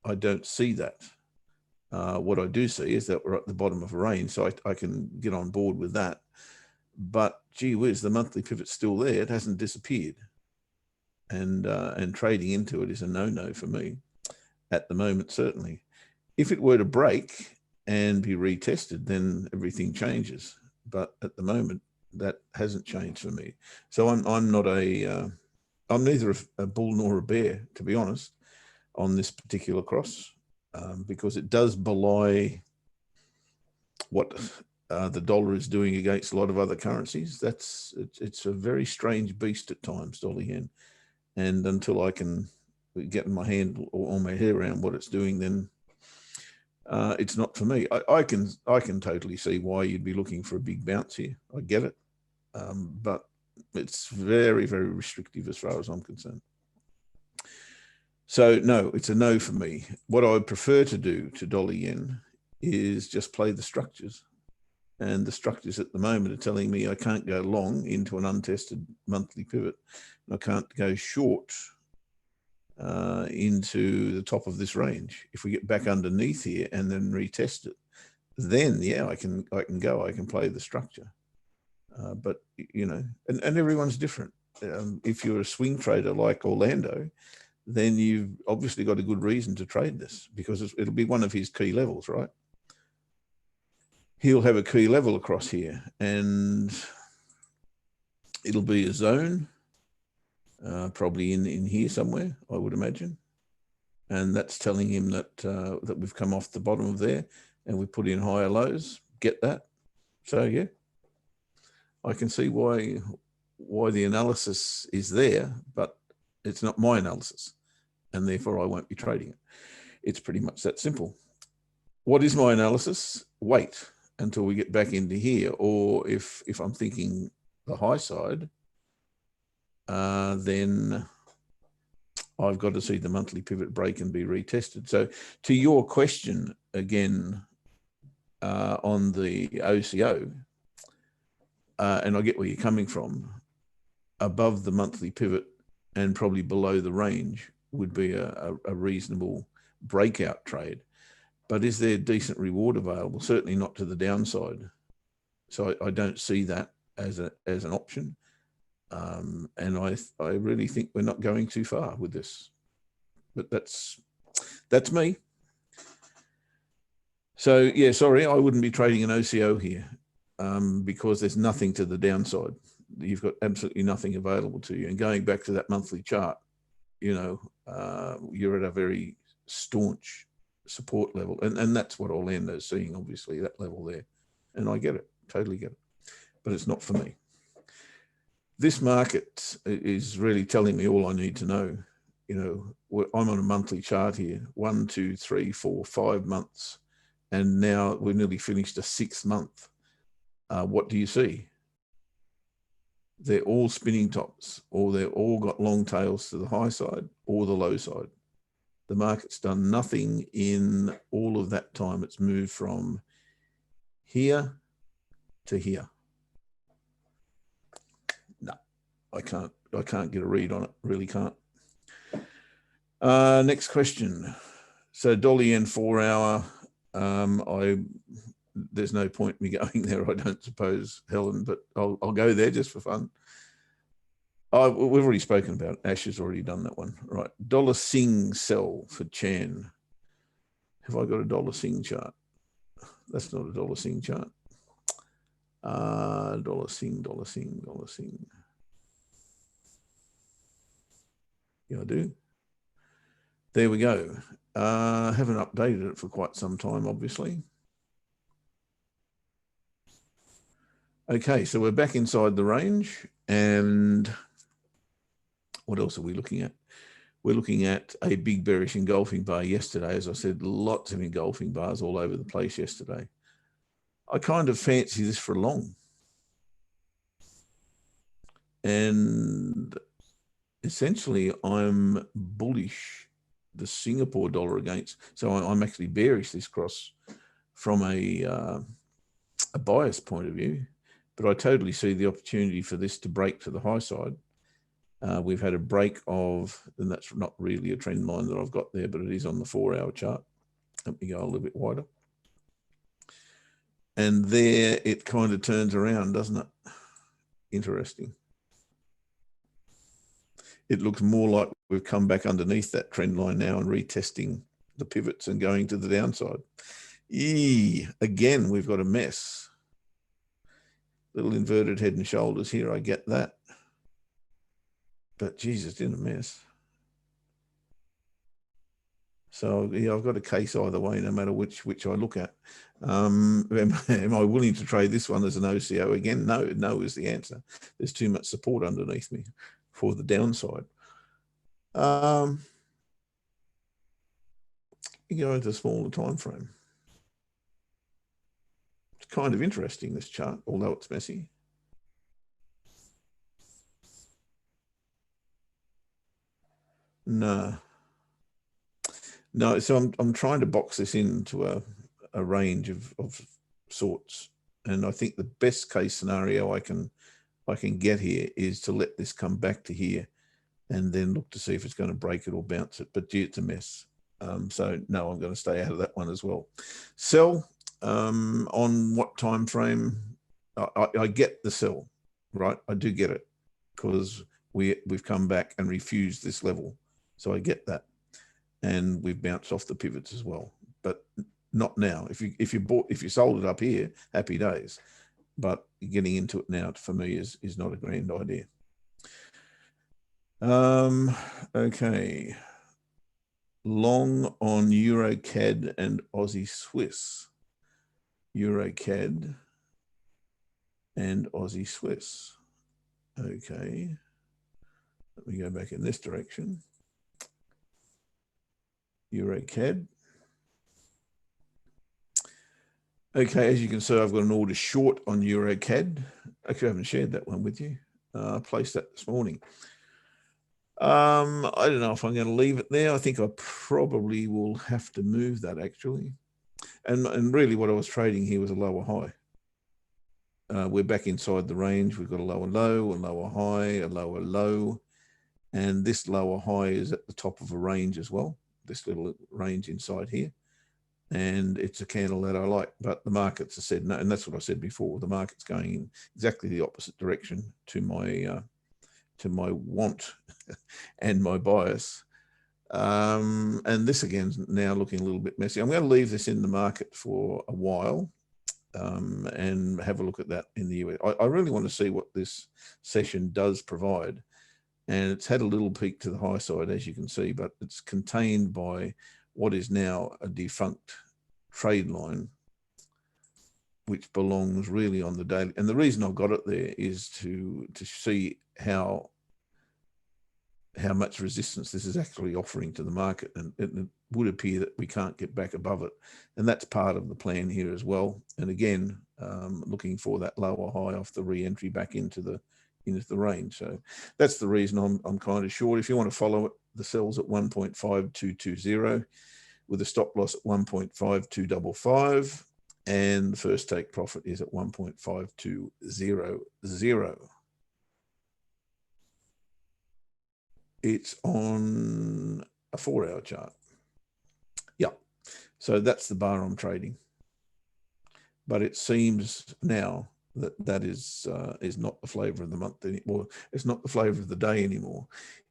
I don't see that. What I do see is that we're at the bottom of a range, so I can get on board with that. But gee whiz, the monthly pivot's still there. It hasn't disappeared. And trading into it is a no-no for me at the moment, certainly. If it were to break and be retested, then everything changes. But at the moment, that hasn't changed for me. So I'm neither a bull nor a bear, to be honest, on this particular cross, because it does belie what the dollar is doing against a lot of other currencies. It's a very strange beast at times, dollar yen. And until I can get my hand or my head around what it's doing, then it's not for me. I can totally see why you'd be looking for a big bounce here. I get it. But it's very, very restrictive as far as I'm concerned. So no, it's a no for me. What I would prefer to do to dollar yen is just play the structures. And the structures at the moment are telling me I can't go long into an untested monthly pivot. I can't go short into the top of this range. If we get back underneath here and then retest it, then yeah, I can go. I can play the structure. But you know, and everyone's different. If you're a swing trader like Orlando, then you've obviously got a good reason to trade this, because it'll be one of his key levels, right? He'll have a key level across here, and it'll be a zone, probably in here somewhere, I would imagine. And that's telling him that that we've come off the bottom of there and we put in higher lows. Get that? So yeah, I can see why the analysis is there, but it's not my analysis, and therefore I won't be trading it. It's pretty much that simple. What is my analysis? Wait until we get back into here, or if I'm thinking the high side, then I've got to see the monthly pivot break and be retested. So to your question again, on the OCO, and I get where you're coming from, above the monthly pivot and probably below the range would be a reasonable breakout trade. But is there decent reward available? Certainly not to the downside. So I don't see that as an option. And I really think we're not going too far with this. But that's me. So yeah, sorry, I wouldn't be trading an OCO here, because there's nothing to the downside. You've got absolutely nothing available to you. And going back to that monthly chart, you know, you're at a very staunch support level, and that's what Orlando's seeing, obviously, that level there. And I get it, totally get it, but it's not for me. This market is really telling me all I need to know. You know, I'm on a monthly chart here, 1, 2, 3, 4, 5 months. And now we've nearly finished a 6th month. What do you see? They're all spinning tops, or they've all got long tails to the high side or the low side. The market's done nothing in all of that time. It's moved from here to here. No, I can't get a read on it. Really can't. Next question. So dollar yen 4 hour. There's no point me going there, I don't suppose, Helen, but I'll go there just for fun. We've already spoken about it. Ash has already done that one. Right. Dollar Sing sell for Chan. Have I got a dollar Sing chart? That's not a dollar Sing chart. Dollar Sing, dollar Sing, dollar Sing. Yeah, I do. There we go. Haven't updated it for quite some time, obviously. Okay, so we're back inside the range, and what else are we looking at? We're looking at a big bearish engulfing bar yesterday. As I said, lots of engulfing bars all over the place yesterday. I kind of fancy this for long. And essentially, I'm bullish the Singapore dollar against. So I'm actually bearish this cross from a bias point of view. But I totally see the opportunity for this to break to the high side. We've had a break of, and that's not really a trend line that I've got there, but it is on the 4 hour chart. Let me go a little bit wider. And there it kind of turns around, doesn't it? Interesting. It looks more like we've come back underneath that trend line now and retesting the pivots and going to the downside. Again, we've got a mess. Little inverted head and shoulders here, I get that. But Jesus, in a mess. So yeah, I've got a case either way, no matter which I look at. Am I willing to trade this one as an OCO again? No is the answer. There's too much support underneath me for the downside. You go into a smaller time frame. It's kind of interesting, this chart, although it's messy. No, so I'm trying to box this into a range of sorts, and I think the best case scenario I can get here is to let this come back to here and then look to see if it's going to break it or bounce it. But gee, it's a mess. So no, I'm going to stay out of that one as well. Sell on what time frame? I get the sell, right? I do get it, because we've come back and refused this level. So I get that. And we've bounced off the pivots as well, but not now. If you sold it up here, happy days. But getting into it now for me is not a grand idea. Okay. Long on EuroCAD and Aussie Swiss. EuroCAD and Aussie Swiss. Okay. Let me go back in this direction. EuroCAD. Okay, as you can see, I've got an order short on EuroCAD. Actually, I haven't shared that one with you. I placed that this morning. I don't know if I'm going to leave it there. I think I probably will have to move that actually. And really what I was trading here was a lower high. We're back inside the range. We've got a lower low, a lower high, a lower low. And this lower high is at the top of a range as well. This little range inside here. And it's a candle that I like, but the markets have said no. And that's what I said before. The market's going in exactly the opposite direction to my want and my bias. And this again is now looking a little bit messy. I'm going to leave this in the market for a while and have a look at that in the US. I really want to see what this session does provide. And it's had a little peak to the high side, as you can see, but it's contained by what is now a defunct trade line, which belongs really on the daily. And the reason I've got it there is to see how much resistance this is actually offering to the market. And it would appear that we can't get back above it. And that's part of the plan here as well. And again, looking for that lower high off the re-entry back into the range. So that's the reason I'm kind of short. If you want to follow it, the sell's at 1.5220 with a stop loss at 1.5255, and the first take profit is at 1.5200. It's on a 4-hour chart. Yeah, so that's the bar I'm trading. But it seems now that is not the flavor of the month anymore. It's not the flavor of the day anymore.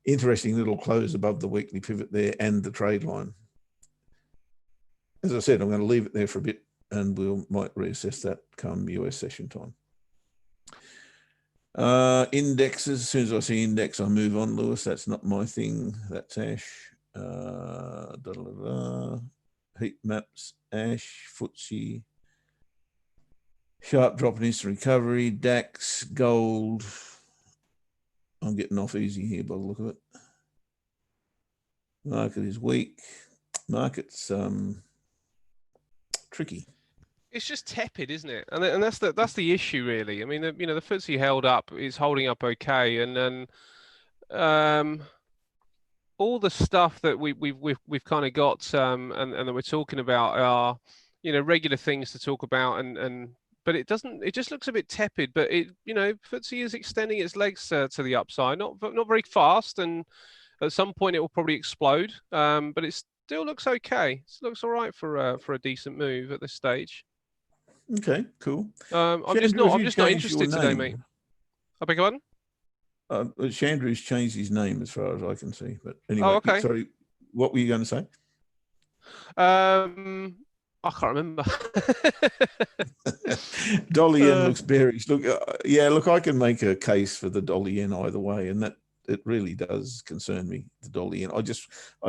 Interesting little close above the weekly pivot there and the trade line. As I said, I'm going to leave it there for a bit and might reassess that come US session time. Indexes, as soon as I see index, I move on, Lewis. That's not my thing. That's Ash. Heat maps, Ash, FTSE. Sharp drop in instant recovery, DAX, gold. I'm getting off easy here by the look of it. Market is weak. Market's tricky. It's just tepid, isn't it? And that's the issue, really. I mean, the FTSE held up, is holding up okay, and then all the stuff that we've kind of got and that we're talking about are regular things to talk about, but it just looks a bit tepid. But FTSE is extending its legs to the upside, not very fast, and at some point it will probably explode. But it still looks okay. It looks all right for a decent move at this stage. Okay, cool. I'm just not interested today, mate. I beg your pardon? Chandru's changed his name as far as I can see. But anyway, okay. Sorry, what were you going to say? I can't remember. Dollar yen looks bearish. Look, look, I can make a case for the dollar yen either way, and that it really does concern me, the dollar yen. I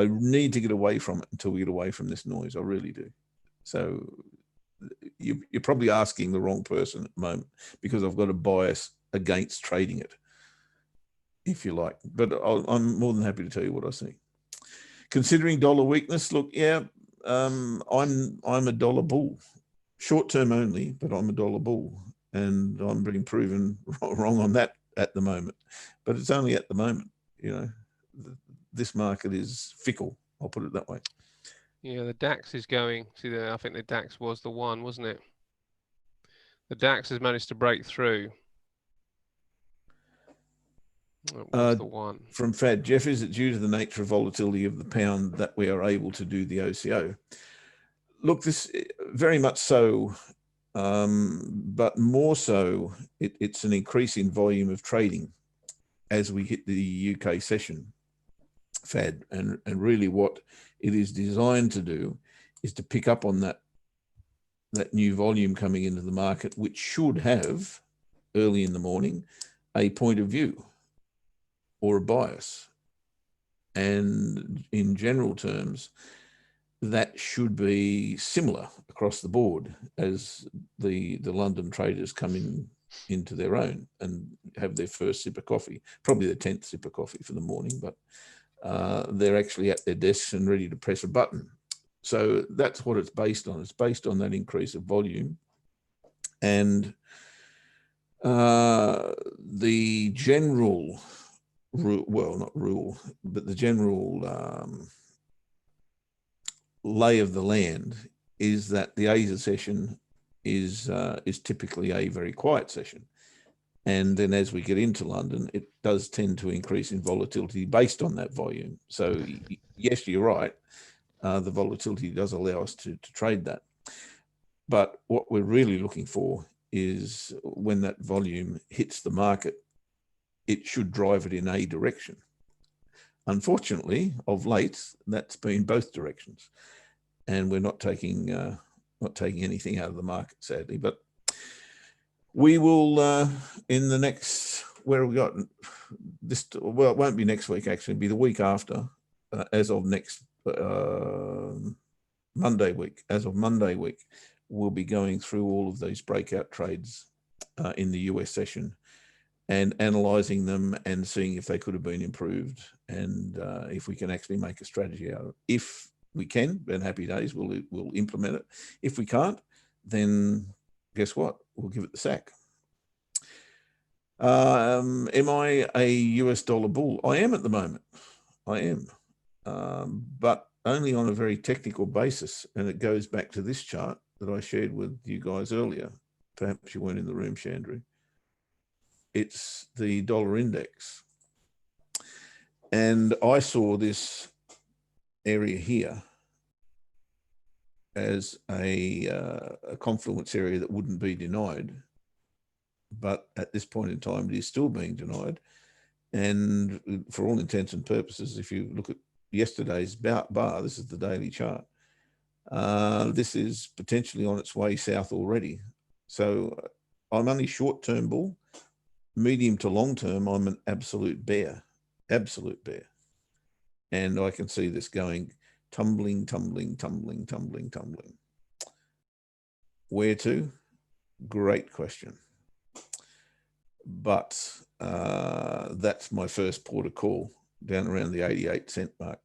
need to get away from it until we get away from this noise. I really do. So you're probably asking the wrong person at the moment, because I've got a bias against trading it, if you like. But I'm more than happy to tell you what I see. Considering dollar weakness, look, I'm a dollar bull, short term only, but I'm a dollar bull, and I'm being proven wrong on that at the moment. But it's only at the moment. This market is fickle. I'll put it that way. Yeah, the DAX is going. See, I think the DAX was the one, wasn't it? The DAX has managed to break through. It was the one. From Fad Jeff, is it due to the nature of volatility of the pound that we are able to do the OCO? Look, this very much so, but more so, it's an increase in volume of trading as we hit the UK session. fad, and really what it is designed to do is to pick up on that new volume coming into the market, which should have early in the morning a point of view or a bias. And in general terms, that should be similar across the board as the London traders come into their own and have their first sip of coffee, probably the 10th sip of coffee for the morning, but they're actually at their desks and ready to press a button. So that's what it's based on. It's based on that increase of volume. And the general rule, well, not rule, but the general lay of the land is that the Asia session is typically a very quiet session. And then as we get into London, it does tend to increase in volatility based on that volume. So yes, you're right. The volatility does allow us to trade that. But what we're really looking for is when that volume hits the market, it should drive it in a direction. Unfortunately, of late, that's been both directions. And we're not taking anything out of the market, sadly. But we will, in the next, where have we got this? Well, it won't be next week, actually. It'll be the week after, as of next Monday week. As of Monday week, we'll be going through all of these breakout trades in the US session and analysing them and seeing if they could have been improved and if we can actually make a strategy out of it. If we can, then happy days, we'll implement it. If we can't, then guess what? We'll give it the sack. Am I a US dollar bull? I am at the moment. I am. But only on a very technical basis. And it goes back to this chart that I shared with you guys earlier. Perhaps you weren't in the room, Chandru. It's the dollar index. And I saw this area here as a confluence area that wouldn't be denied. But at this point in time, it is still being denied. And for all intents and purposes, if you look at yesterday's bar, this is the daily chart. This is potentially on its way south already. So I'm only short-term bull. Medium to long-term, I'm an absolute bear. And I can see this going tumbling. Where to? Great question. But that's my first port of call, down around the 88-cent mark.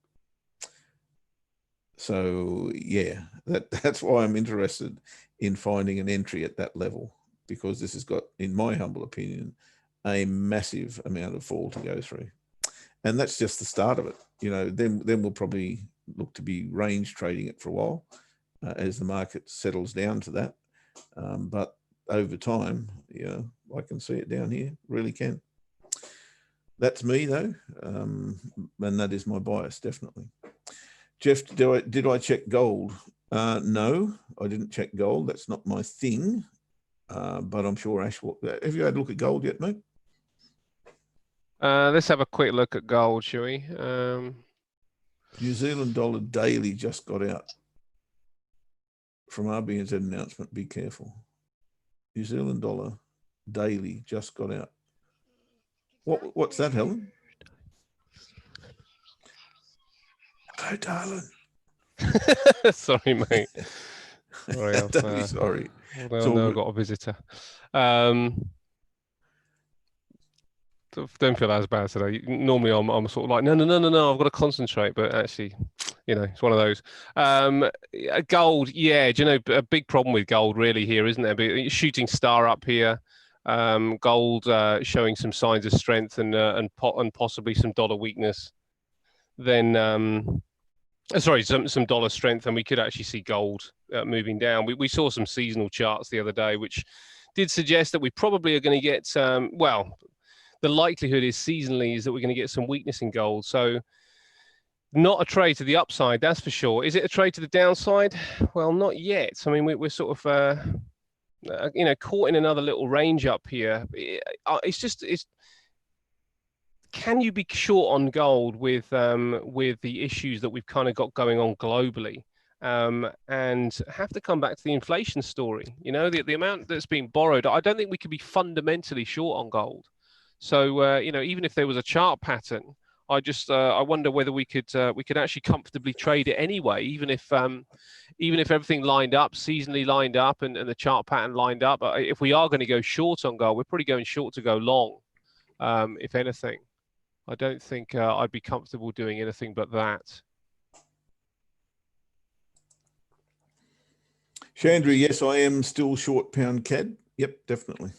So yeah, that's why I'm interested in finding an entry at that level, because this has got, in my humble opinion, a massive amount of fall to go through. And that's just the start of it. You know, then we'll probably look to be range trading it for a while as the market settles down to that. But over time, you know, I can see it down here, really can. That's me though, and that is my bias, definitely. Jeff, did I check gold? No, I didn't check gold. That's not my thing. But I'm sure Ash will. Have you had a look at gold yet, mate? Let's have a quick look at gold, shall we? New Zealand dollar daily just got out from RBNZ announcement. Be careful. New Zealand dollar daily just got out. What's that, Helen? Hello, darling. Sorry, mate. Sorry, Don't be sorry. I've got a visitor. Don't feel as bad today. Normally, I'm sort of like, no, I've got to concentrate. But actually, you know, it's one of those. Gold, yeah. Do you know a big problem with gold really here, isn't there? Shooting star up here. Gold showing some signs of strength and possibly some dollar weakness. Then, sorry, some dollar strength, and we could actually see gold moving down. We saw some seasonal charts the other day, which did suggest that we probably are going to get well. The likelihood is seasonally is that we're going to get some weakness in gold. So not a trade to the upside, that's for sure. Is it a trade to the downside? Well, not yet. I mean, we're sort of, you know, caught in another little range up here. It's can you be short on gold with the issues that we've kind of got going on globally? And have to come back to the inflation story. You know, the amount that's being borrowed, I don't think we could be fundamentally short on gold. So, you know, even if there was a chart pattern, I wonder whether we could actually comfortably trade it anyway, even if everything lined up, seasonally lined up, and the chart pattern lined up. If we are going to go short on gold, we're probably going short to go long, if anything. I don't think I'd be comfortable doing anything but that. Chandra, yes, I am still short pound CAD. Yep, definitely.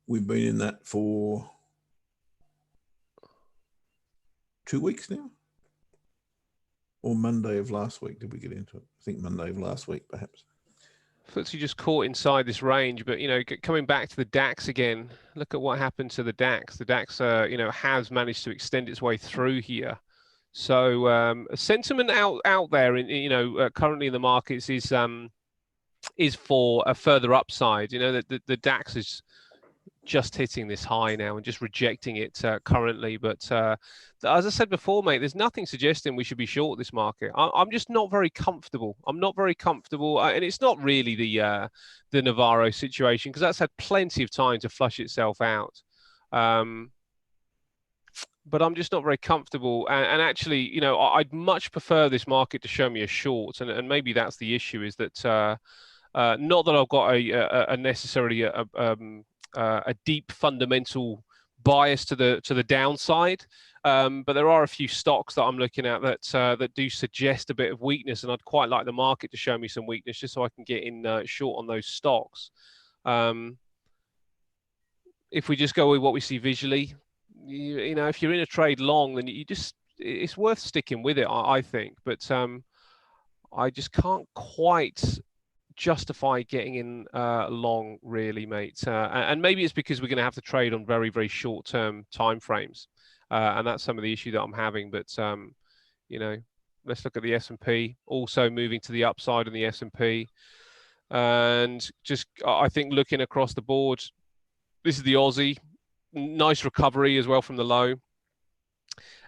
We've been in that for 2 weeks now. Or Monday of last week, did we get into it? I think Monday of last week, perhaps. FTSE just caught inside this range, but you know, coming back to the DAX again, look at what happened to the DAX. The DAX, you know, has managed to extend its way through here. So sentiment out there, you know, currently in the markets is for a further upside. You know, the DAX is just hitting this high now and just rejecting it currently. But as I said before, mate, there's nothing suggesting we should be short this market. I'm just not very comfortable. I'm not very comfortable, and it's not really the Navarro situation, because that's had plenty of time to flush itself out. But I'm just not very comfortable. And actually, you know, I'd much prefer this market to show me a short, and maybe that's the issue, is that not that I've got a necessarily a deep fundamental bias to the downside, but there are a few stocks that I'm looking at that do suggest a bit of weakness, and I'd quite like the market to show me some weakness just so I can get in short on those stocks. If we just go with what we see visually, you know, if you're in a trade long, then it's worth sticking with it, I think. But I just can't quite justify getting in long, really, mate. And maybe it's because we're going to have to trade on very, very short-term timeframes, and that's some of the issue that I'm having. But you know, let's look at the S&P, also moving to the upside in the S&P, and just I think looking across the board, this is the Aussie. Nice recovery as well from the low.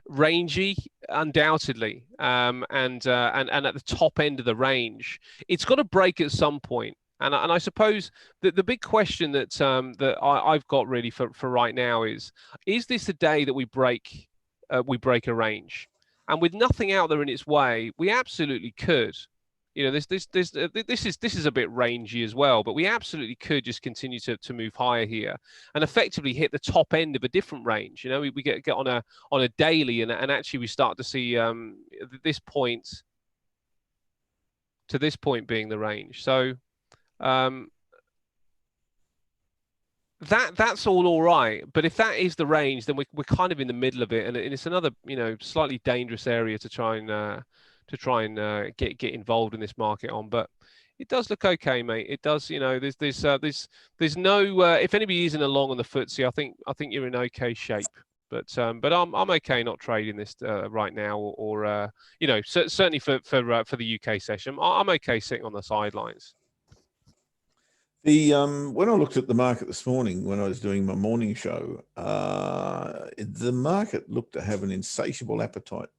Rangy, undoubtedly, and at the top end of the range, it's got to break at some point. And I suppose that the big question that I've got really for right now is this the day that we break a range? And with nothing out there in its way, we absolutely could. You know, this is a bit rangy as well, but we absolutely could just continue to move higher here and effectively hit the top end of a different range. You know, we get on a daily, and actually we start to see this point to this point being the range. So that's all right. But if that is the range, then we're kind of in the middle of it, and it's another, you know, slightly dangerous area to try and get involved in this market on. But it does look okay, mate. It does. You know, there's no if anybody is in a long on the FTSE, I think you're in okay shape. But I'm okay not trading this right now, or you know, certainly for the UK session, I'm okay sitting on the sidelines. The when I looked at the market this morning, when I was doing my morning show, the market looked to have an insatiable appetite.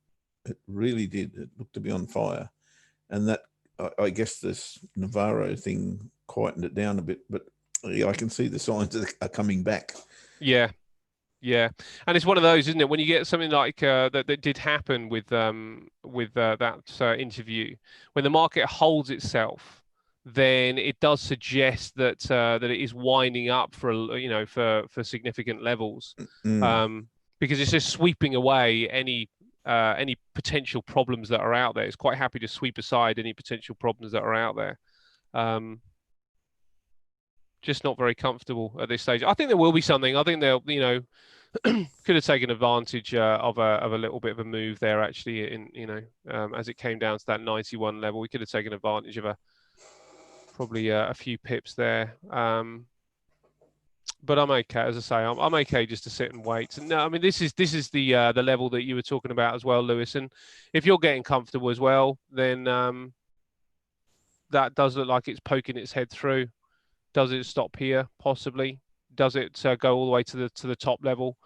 It really did. It looked to be on fire, and that I guess this Navarro thing quietened it down a bit. But yeah, I can see the signs are coming back. Yeah, yeah, and it's one of those, isn't it? When you get something like that did happen with that interview, when the market holds itself, then it does suggest that that it is winding up for significant levels, because it's just sweeping away any potential problems that are out there. It's quite happy to sweep aside any potential problems that are out there. Just not very comfortable at this stage. I think there will be something. I think they'll, you know, could have taken advantage of a little bit of a move there, actually, in, you know, as it came down to that 91 level. We could have taken advantage of probably a few pips there. But I'm okay, as I say, I'm okay just to sit and wait. No, I mean, this is the level that you were talking about as well, Lewis. And if you're getting comfortable as well, then that does look like it's poking its head through. Does it stop here? Possibly. Does it go all the way to the top level?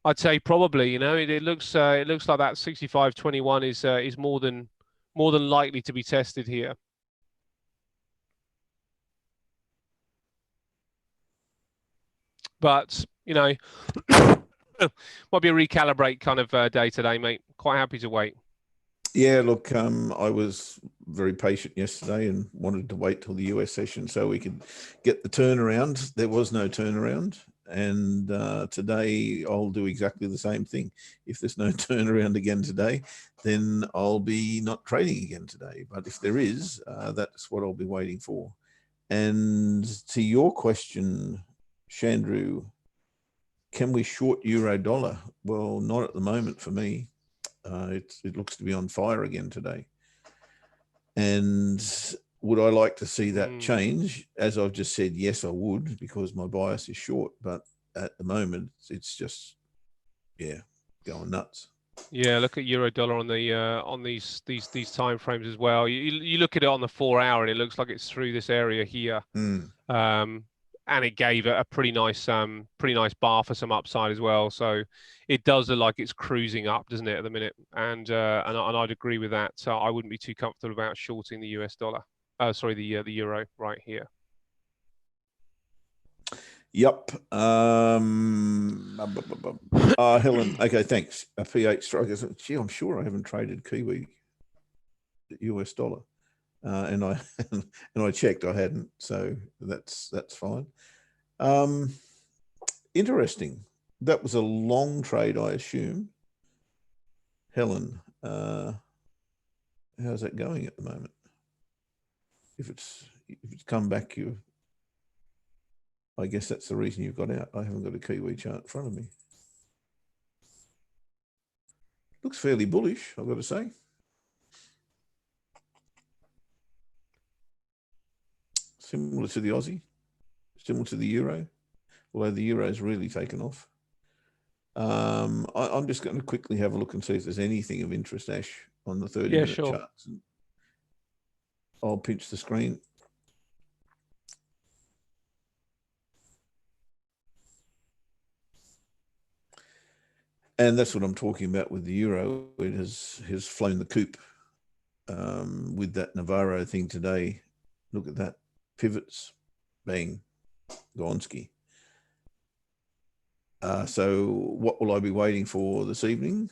I'd say probably. You know, it looks like that 65.21 is more than likely to be tested here. But you know, might be a recalibrate kind of day today, mate. Quite happy to wait. Yeah, look, I was very patient yesterday and wanted to wait till the US session so we could get the turnaround. There was no turnaround. And today I'll do exactly the same thing. If there's no turnaround again today, then I'll be not trading again today. But if there is, that's what I'll be waiting for. And to your question, Chandru, can we short euro dollar? Well, not at the moment for me. It looks to be on fire again today. And would I like to see that change? As I've just said, yes, I would, because my bias is short. But at the moment, it's just, yeah, going nuts. Yeah, look at euro dollar on the on these time frames as well. You look at it on the 4 hour, and it looks like it's through this area here. And it gave a pretty nice bar for some upside as well. So it does look like it's cruising up, doesn't it, at the minute? And I'd agree with that. So I wouldn't be too comfortable about shorting the US dollar. Sorry, the euro right here. Yep. Helen. Okay, thanks. A P8 strikers. Gee, I'm sure I haven't traded Kiwi US dollar. And I and I checked, I hadn't, so that's fine. Interesting. That was a long trade, I assume. Helen, how's that going at the moment? If it's come back, I guess that's the reason you've got out. I haven't got a Kiwi chart in front of me. Looks fairly bullish, I've got to say. Similar to the Aussie, similar to the Euro, although the Euro's really taken off. I'm just going to quickly have a look and see if there's anything of interest, Ash, on the 30-minute charts. I'll pinch the screen. And that's what I'm talking about with the Euro. It has flown the coop with that Navarro thing today. Look at that. Pivots. Bang. Gonski. So what will I be waiting for this evening?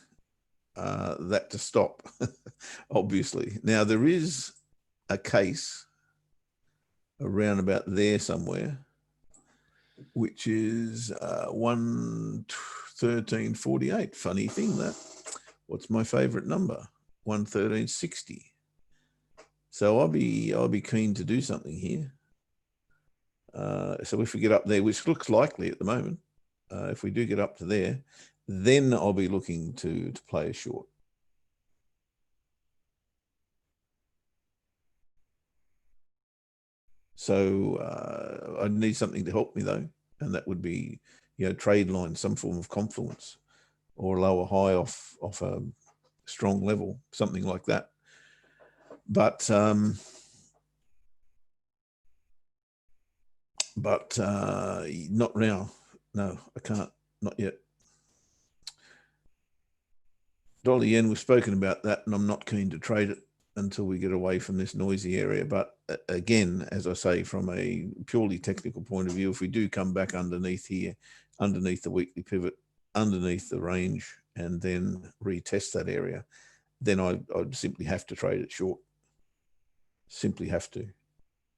That to stop, obviously. Now, there is a case around about there somewhere, which is 113.48. Funny thing, that. What's my favorite number? 113.60. So I'll be keen to do something here. So if we get up there, which looks likely at the moment, if we do get up to there, then I'll be looking to play a short. So I need something to help me though, and that would be, trade line, some form of confluence, or a lower high off a strong level, something like that. But not now. No, I can't. Not yet. Dollar yen, we've spoken about that, and I'm not keen to trade it until we get away from this noisy area. But again, as I say, from a purely technical point of view, if we do come back underneath here, underneath the weekly pivot, underneath the range, and then retest that area, then I'd simply have to trade it short. Simply have to.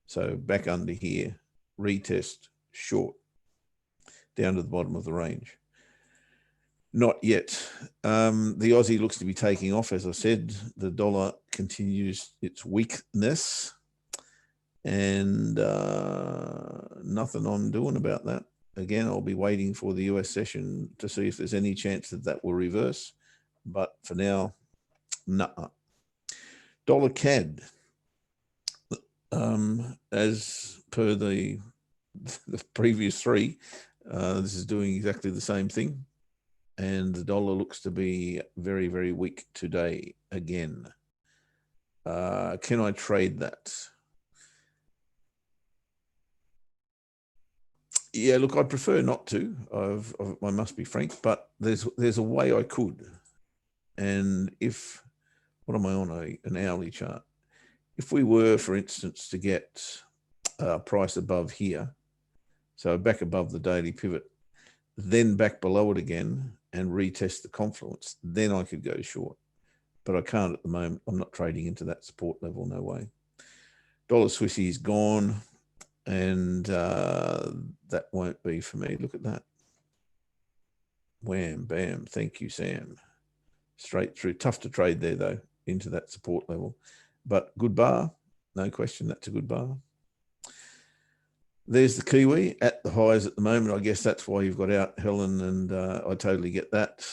So back under here, retest, short, down to the bottom of the range. Not yet. The Aussie looks to be taking off. As I said, the dollar continues its weakness, and nothing I'm doing about that. Again, I'll be waiting for the US session to see if there's any chance that will reverse. But for now, nah. Dollar CAD, as per the previous three, this is doing exactly the same thing. And the dollar looks to be very, very weak today again. Can I trade that? Yeah, look, I prefer not to. I must be frank, but there's a way I could. And if, what am I on, an hourly chart? If we were, for instance, to get a price above here, so back above the daily pivot, then back below it again and retest the confluence, then I could go short. But I can't at the moment. I'm not trading into that support level, no way. Dollar Swissy is gone, and that won't be for me. Look at that. Wham, bam. Thank you, Sam. Straight through. Tough to trade there, though, into that support level. But good bar. No question, that's a good bar. There's the Kiwi at the highs at the moment. I guess that's why you've got out, Helen, and I totally get that.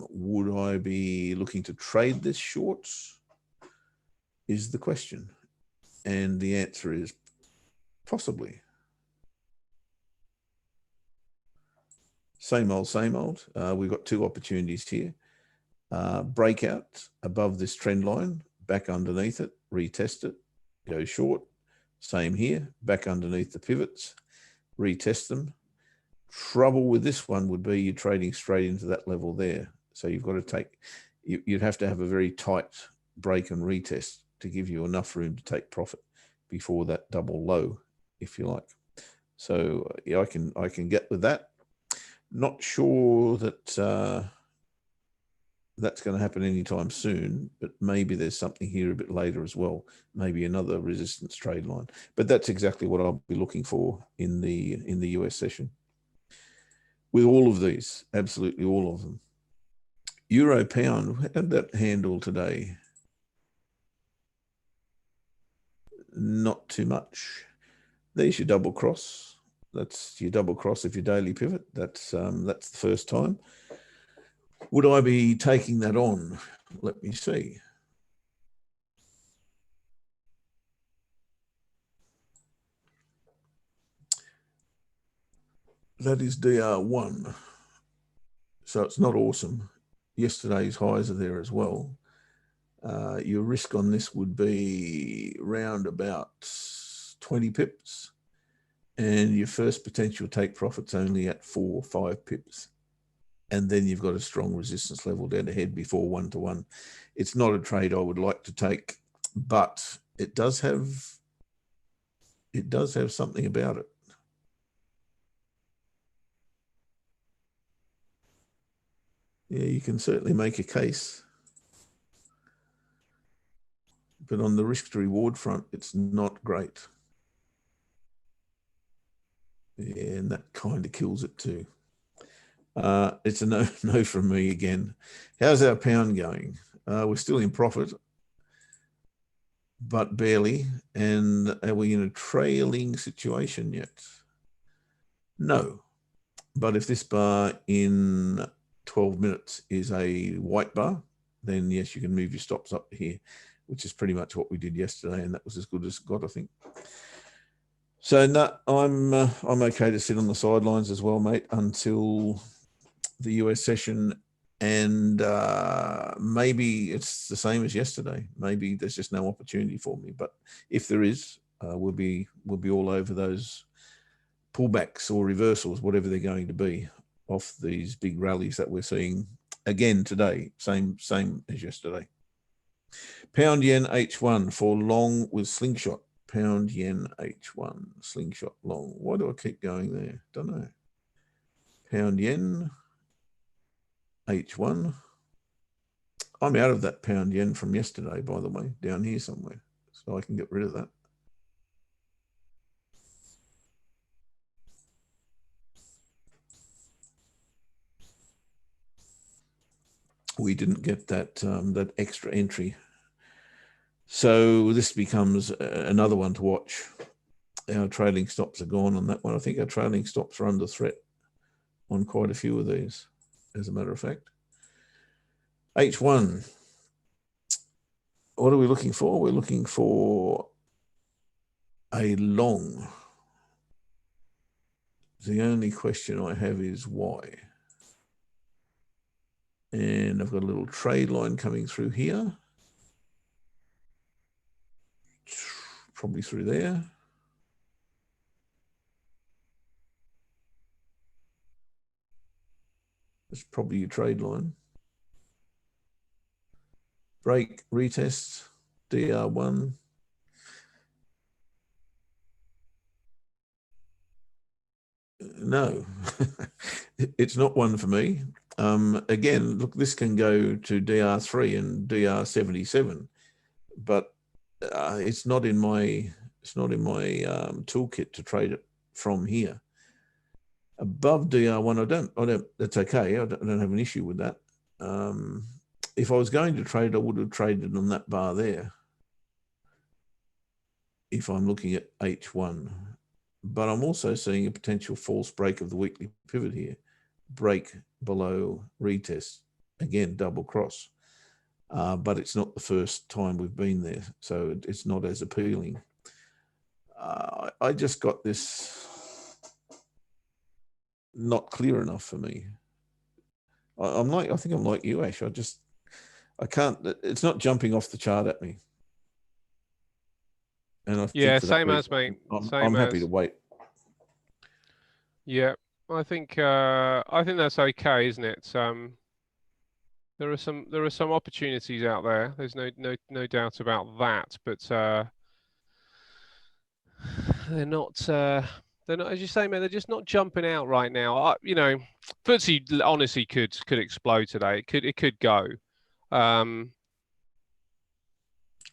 Would I be looking to trade this short? Is the question. And the answer is possibly. Same old, same old. We've got two opportunities here. Breakout above this trend line, back underneath it, retest it, go short. Same here, back underneath the pivots, retest them. Trouble with this one would be you're trading straight into that level there. So you've got to take, you'd have to have a very tight break and retest to give you enough room to take profit before that double low, if you like. So yeah, I can get with that. Not sure that that's going to happen anytime soon, but maybe there's something here a bit later as well. Maybe another resistance trade line. But that's exactly what I'll be looking for in the US session. With all of these, absolutely all of them. Euro pound, how did that handle today? Not too much. There's your double cross. That's your double cross of your daily pivot. That's the first time. Would I be taking that on? Let me see. That is DR1. So it's not awesome. Yesterday's highs are there as well. Your risk on this would be round about 20 pips. And your first potential take profit's only at 4 or 5 pips. And then you've got a strong resistance level down ahead before 1-to-1. It's not a trade I would like to take, but it does have something about it. Yeah, you can certainly make a case. But on the risk to reward front, it's not great. Yeah, and that kind of kills it too. It's a no from me again. How's our pound going? We're still in profit, but barely. And are we in a trailing situation yet? No. But if this bar in 12 minutes is a white bar, then yes, you can move your stops up to here, which is pretty much what we did yesterday, and that was as good as it got, I think. So no, I'm okay to sit on the sidelines as well, mate, until the US session, and maybe it's the same as yesterday. Maybe there's just no opportunity for me, but if there is, we'll be all over those pullbacks or reversals, whatever they're going to be, off these big rallies that we're seeing again today. Same as yesterday. Pound yen H1 for long with slingshot. Pound yen H1 slingshot long. Why do I keep going there? Don't know. Pound yen H1. I'm out of that pound yen from yesterday, by the way, down here somewhere. So I can get rid of that. We didn't get that that extra entry. So this becomes another one to watch. Our trailing stops are gone on that one. I think our trailing stops are under threat on quite a few of these, as a matter of fact. H1. What are we looking for? We're looking for a long. The only question I have is why. And I've got a little trade line coming through here. Probably through there. It's probably your trade line. Break, retest, DR1. No, it's not one for me. Again, look, this can go to DR3 and DR77, but it's not in my toolkit to trade it from here. Above DR1, I don't. That's okay. I don't have an issue with that. If I was going to trade, I would have traded on that bar there. If I'm looking at H1. But I'm also seeing a potential false break of the weekly pivot here. Break below retest. Again, double cross. But it's not the first time we've been there, so it's not as appealing. I just got this not clear enough for me. I think I'm like you, Ash. I can't, it's not jumping off the chart at me. And I Yeah, think same as, mate. I'm happy to wait. Yeah, I think that's okay, isn't it? There are some opportunities out there. There's no doubt about that, but they're not as you say, man. They're just not jumping out right now. FTSE honestly could explode today. It could go. And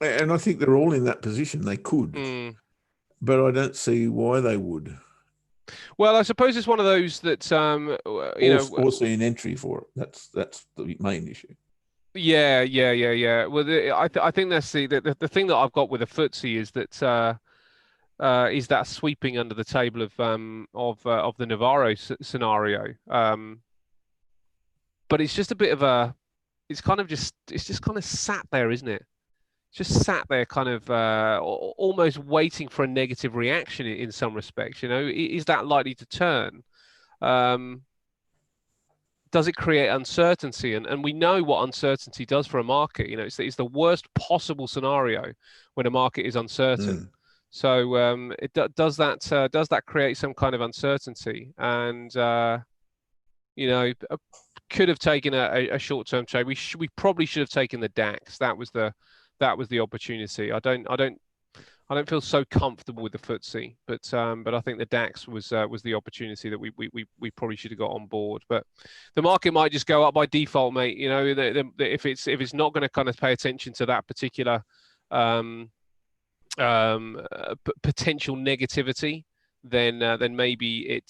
I think they're all in that position. They could, but I don't see why they would. Well, I suppose it's one of those that or see an entry for it. That's the main issue. Yeah. Well, I think that's the thing that I've got with the FTSE is that sweeping under the table of the Navarro scenario. But it's just a bit of it's just kind of sat there, isn't it? Just sat there kind of almost waiting for a negative reaction in some respects. Is that likely to turn? Does it create uncertainty? And we know what uncertainty does for a market. It's the worst possible scenario when a market is uncertain. So does that create some kind of uncertainty? And could have taken a short-term trade. We probably should have taken the DAX. That was the opportunity. I don't feel so comfortable with the FTSE, but I think the DAX was the opportunity that we probably should have got on board. But the market might just go up by default, mate. If it's not going to kind of pay attention to that particular potential negativity, then maybe it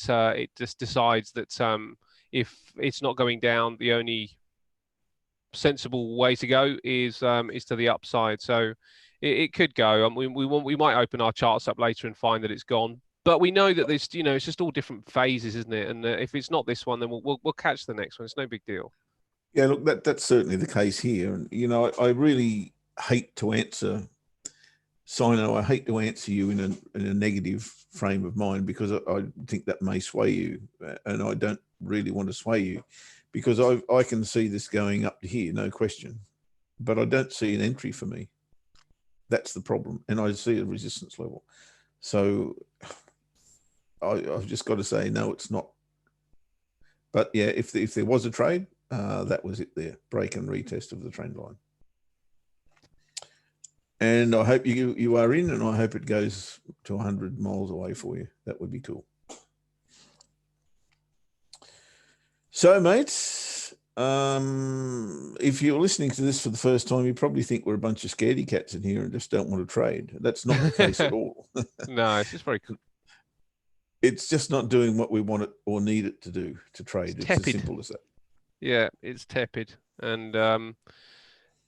just decides that if it's not going down, the only sensible way to go is to the upside. So it could go. We might open our charts up later and find that it's gone. But we know that there's it's just all different phases, isn't it? And if it's not this one, then we'll catch the next one. It's no big deal. Yeah, look, that's certainly the case here. And I really hate to answer, Sino. I hate to answer you in a negative frame of mind, because I think that may sway you, and I don't really want to sway you, because I can see this going up to here, no question, but I don't see an entry for me. That's the problem, and I see a resistance level. So I've just got to say, no, it's not. But yeah, if there was a trade, that was it there, break and retest of the trend line. And I hope you are in, and I hope it goes to 100 miles away for you. That would be cool. So, mates, if you're listening to this for the first time, you probably think we're a bunch of scaredy cats in here and just don't want to trade. That's not the case at all. No, it's just very cool. It's just not doing what we want it or need it to do to trade. It's as simple as that. Yeah, it's tepid. And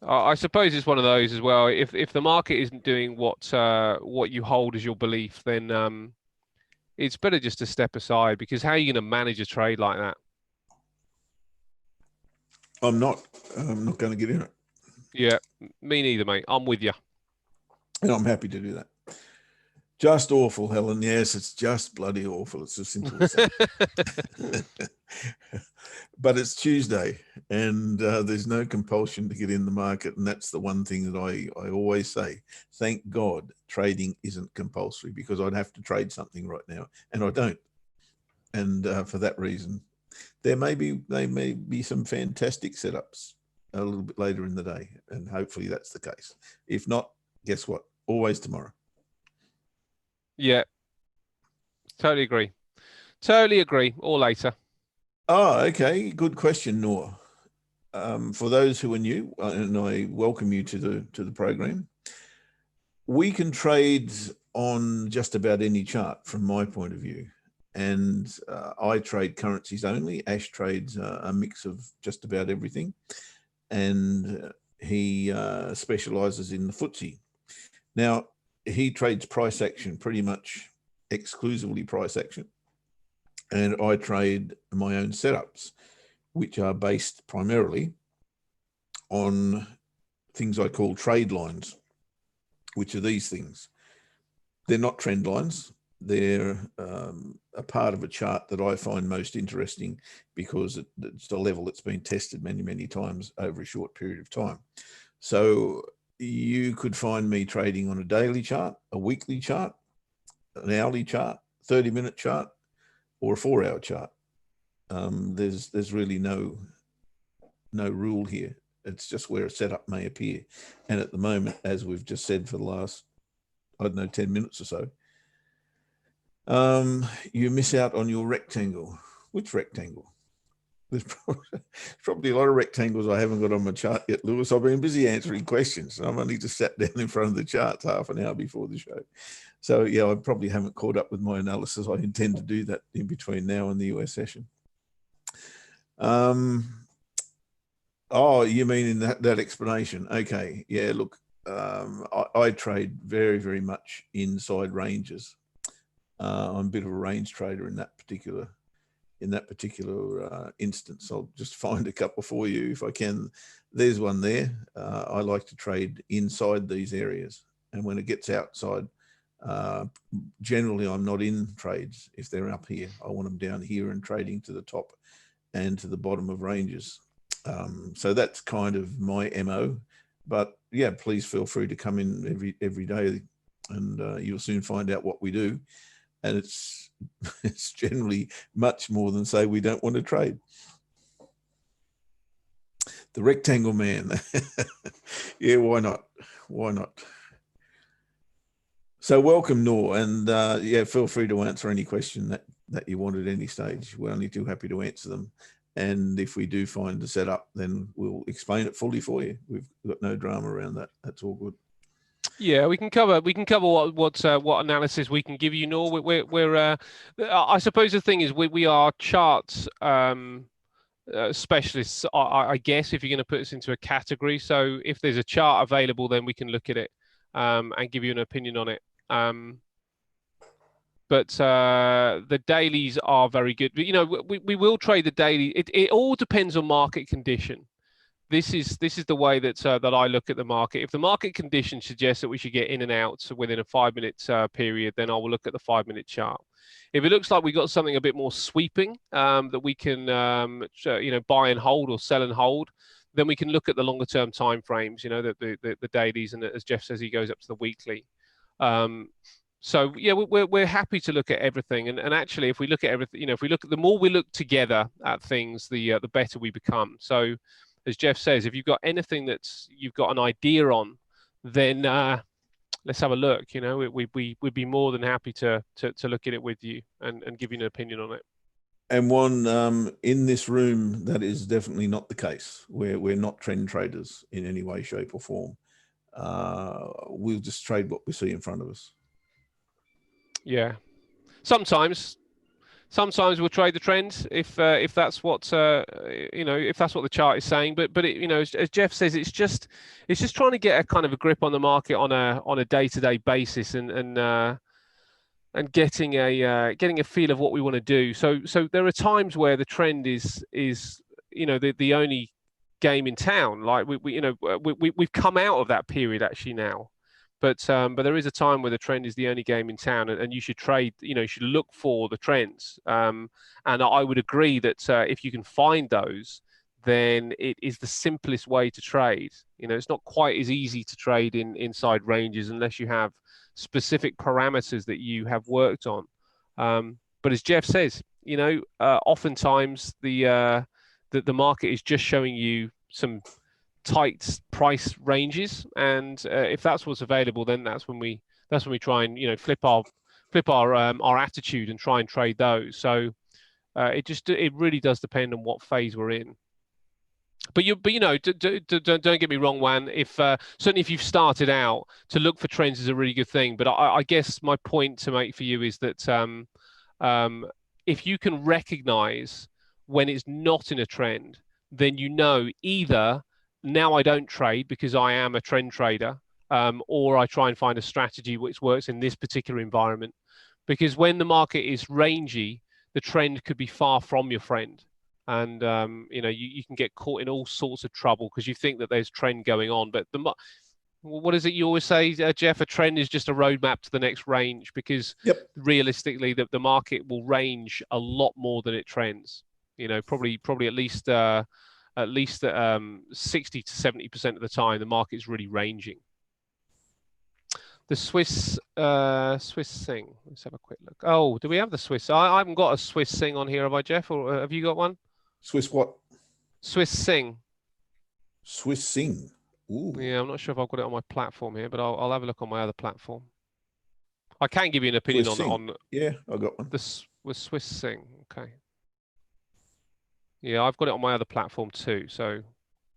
I suppose it's one of those as well. If the market isn't doing what you hold as your belief, then it's better just to step aside, because how are you going to manage a trade like that? I'm not going to get in it. Yeah, me neither, mate. I'm with you. And I'm happy to do that. Just awful, Helen. Yes, it's just bloody awful. It's as simple as that. But it's Tuesday, and there's no compulsion to get in the market. And that's the one thing that I always say. Thank God trading isn't compulsory, because I'd have to trade something right now, and I don't. And for that reason, there may be some fantastic setups a little bit later in the day, and hopefully that's the case. If not, guess what? Always tomorrow. Yeah, totally agree. Totally agree. Or later. Oh, okay. Good question, Noor. For those who are new, and I welcome you to the program, we can trade on just about any chart from my point of view. And I trade currencies only. Ash trades a mix of just about everything. And he specializes in the FTSE. Now, he trades price action, pretty much exclusively price action. And I trade my own setups, which are based primarily on things I call trade lines, which are these things. They're not trend lines. They're a part of a chart that I find most interesting because it's a level that's been tested many, many times over a short period of time. So you could find me trading on a daily chart, a weekly chart, an hourly chart, 30-minute chart, or a 4-hour chart. There's really no rule here. It's just where a setup may appear. And at the moment, as we've just said for the last, 10 minutes or so, you miss out on your rectangle. Which rectangle? There's probably a lot of rectangles I haven't got on my chart yet, Lewis. I've been busy answering questions. I've only just sat down in front of the charts half an hour before the show. So, yeah, I probably haven't caught up with my analysis. I intend to do that in between now and the US session. Oh, you mean in that explanation? Okay. Yeah, look, I trade very, very much inside ranges. I'm a bit of a range trader in that particular instance. I'll just find a couple for you if I can. There's one there. I like to trade inside these areas. And when it gets outside, generally I'm not in trades if they're up here. I want them down here and trading to the top and to the bottom of ranges. So that's kind of my MO. But yeah, please feel free to come in every day, and you'll soon find out what we do. And it's generally much more than say we don't want to trade. The rectangle man. Yeah, why not? Why not? So welcome, Noor, and yeah, feel free to answer any question that you want at any stage. We're only too happy to answer them. And if we do find the setup, then we'll explain it fully for you. We've got no drama around that. That's all good. Yeah, we can cover what analysis we can give you. Nor we're I suppose the thing is we are charts specialists. I guess if you're going to put us into a category, so if there's a chart available, then we can look at it and give you an opinion on it. But the dailies are very good. But, you know, we will trade the daily. It all depends on market condition. This is the way that that I look at the market. If the market condition suggests that we should get in and out within a 5-minute period, then I will look at the 5-minute chart. If it looks like we got something a bit more sweeping that we can you know, buy and hold or sell and hold, then we can look at the longer term time frames. You know, the dailies, and as Jeff says, he goes up to the weekly. So yeah, we're happy to look at everything, and actually, if we look at everything, you know, if we look at the more we look together at things, the better we become. So, as Jeff says, if you've got anything that's you've got an idea on, then let's have a look. You know, we'd be more than happy to look at it with you and give you an opinion on it. And one in this room, that is definitely not the case. We're not trend traders in any way, shape, or form. We'll just trade what we see in front of us. Yeah, sometimes we'll trade the trend if that's what you know, if that's what the chart is saying. But it, you know, as Jeff says, it's just trying to get a kind of a grip on the market on a day-to-day basis and getting a feel of what we want to do. So there are times where the trend is you know, the only game in town. Like we've come out of that period actually now. But there is a time where the trend is the only game in town, and you should trade. You know, you should look for the trends. And I would agree that if you can find those, then it is the simplest way to trade. You know, it's not quite as easy to trade inside ranges unless you have specific parameters that you have worked on. But as Jeff says, oftentimes the market is just showing you some tight price ranges, and if that's what's available, then that's when we try and flip our attitude and try and trade those. So it really does depend on what phase we're in. But don't get me wrong, Juan. If certainly if you've started out, to look for trends is a really good thing. But I guess my point to make for you is that if you can recognize when it's not in a trend, then either now I don't trade because I am a trend trader, or I try and find a strategy which works in this particular environment. Because when the market is rangy, the trend could be far from your friend. And you can get caught in all sorts of trouble because you think that there's trend going on, but what is it you always say, Jeff? A trend is just a roadmap to the next range, because realistically, the market will range a lot more than it trends. Probably at least 60 to 70% of the time, the market's really ranging. The Swiss Sing. Let's have a quick look. Oh, do we have the Swiss? I haven't got a Swiss Sing on here, have I, Jeff? Or have you got one? Swiss what? Swiss Sing. Swiss Sing. Ooh. Yeah, I'm not sure if I've got it on my platform here, but I'll have a look on my other platform. I can give you an opinion on. Yeah, I got one. This was Swiss Sing. Okay. Yeah, I've got it on my other platform too. So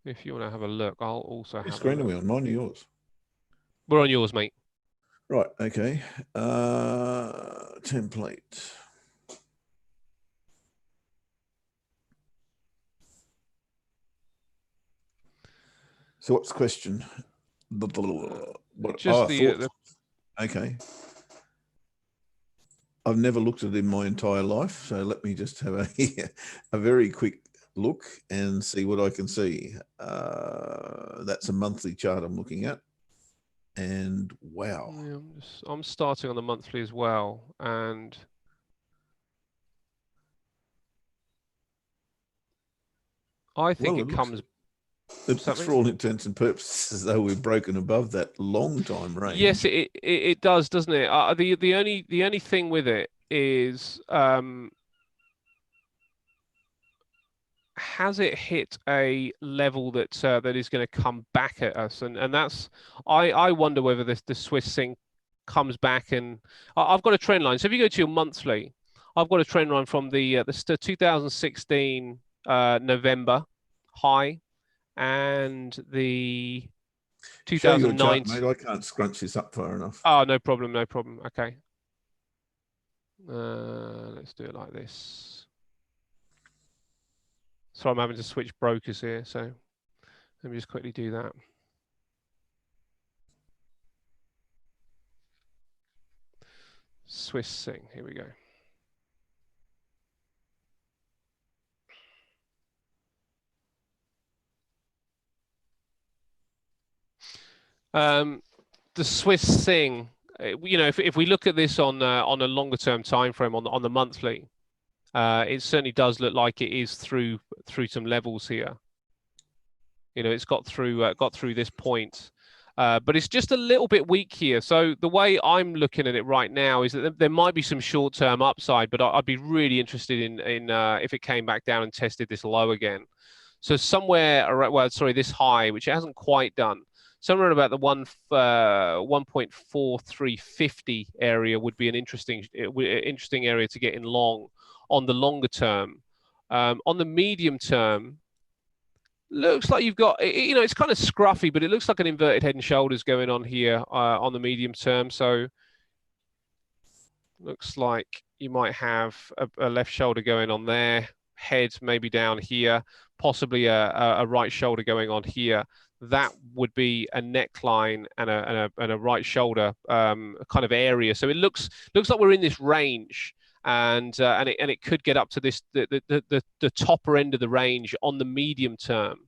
if you want to have a look, I'll also have. Screen are we on? Mine or yours? We're on yours, mate. Right. Okay. Template. So what's the question? Okay. I've never looked at it in my entire life, so let me just have a very quick look and see what I can see. That's a monthly chart I'm looking at, and wow. Yeah, I'm starting on the monthly as well, and I think it comes. It looks for all intents and purposes as though we've broken above that long time range. Yes, it does, doesn't it? The only thing with it is, has it hit a level that that is going to come back at us? And that's I wonder whether the Swiss Sing comes back. And I've got a trend line. So if you go to your monthly, I've got a trend line from the 2016 November high and the 2009. Chart, mate. I can't scrunch this up far enough. Oh, no problem, no problem. Okay. Let's do it like this. So I'm having to switch brokers here. So let me just quickly do that. Swiss Sing. Here we go. The Swiss Sing, if we look at this on a longer term time frame on the monthly, it certainly does look like it is through some levels here. It's got through this point, but it's just a little bit weak here. So the way I'm looking at it right now is that there might be some short term upside, but I'd be really interested in if it came back down and tested this low again. So somewhere around, well, sorry, this high, which it hasn't quite done. Somewhere about the 1.4350 area would be an interesting area to get in long on the longer term. On the medium term, looks like you've got, it's kind of scruffy, but it looks like an inverted head and shoulders going on here on the medium term. So looks like you might have a left shoulder going on there, head maybe down here, possibly a right shoulder going on here. That would be a neckline and a right shoulder kind of area. So it looks like we're in this range, and it could get up to this the topper end of the range on the medium term.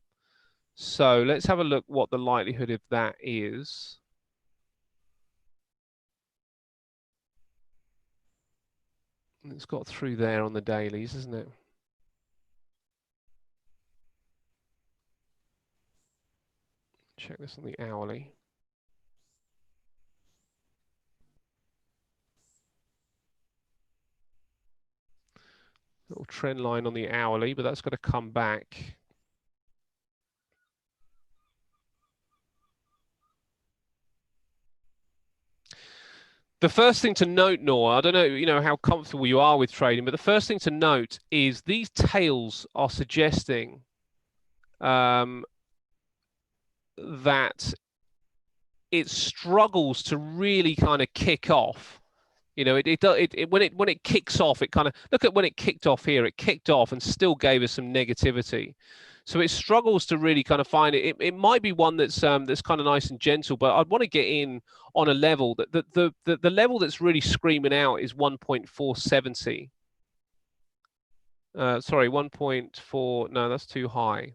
So let's have a look what the likelihood of that is. It's got through there on the dailies, isn't it? Check this on the hourly. Little trend line on the hourly, but that's got to come back. The first thing to note, Noor, I don't know, how comfortable you are with trading, but the first thing to note is these tails are suggesting that it struggles to really kind of kick off. When it kicks off, it kind of look at when it kicked off here. It kicked off and still gave us some negativity. So it struggles to really kind of find it. It might be one that's kind of nice and gentle, but I'd want to get in on a level that the level that's really screaming out is 1.470. Sorry, 1.4. No, that's too high.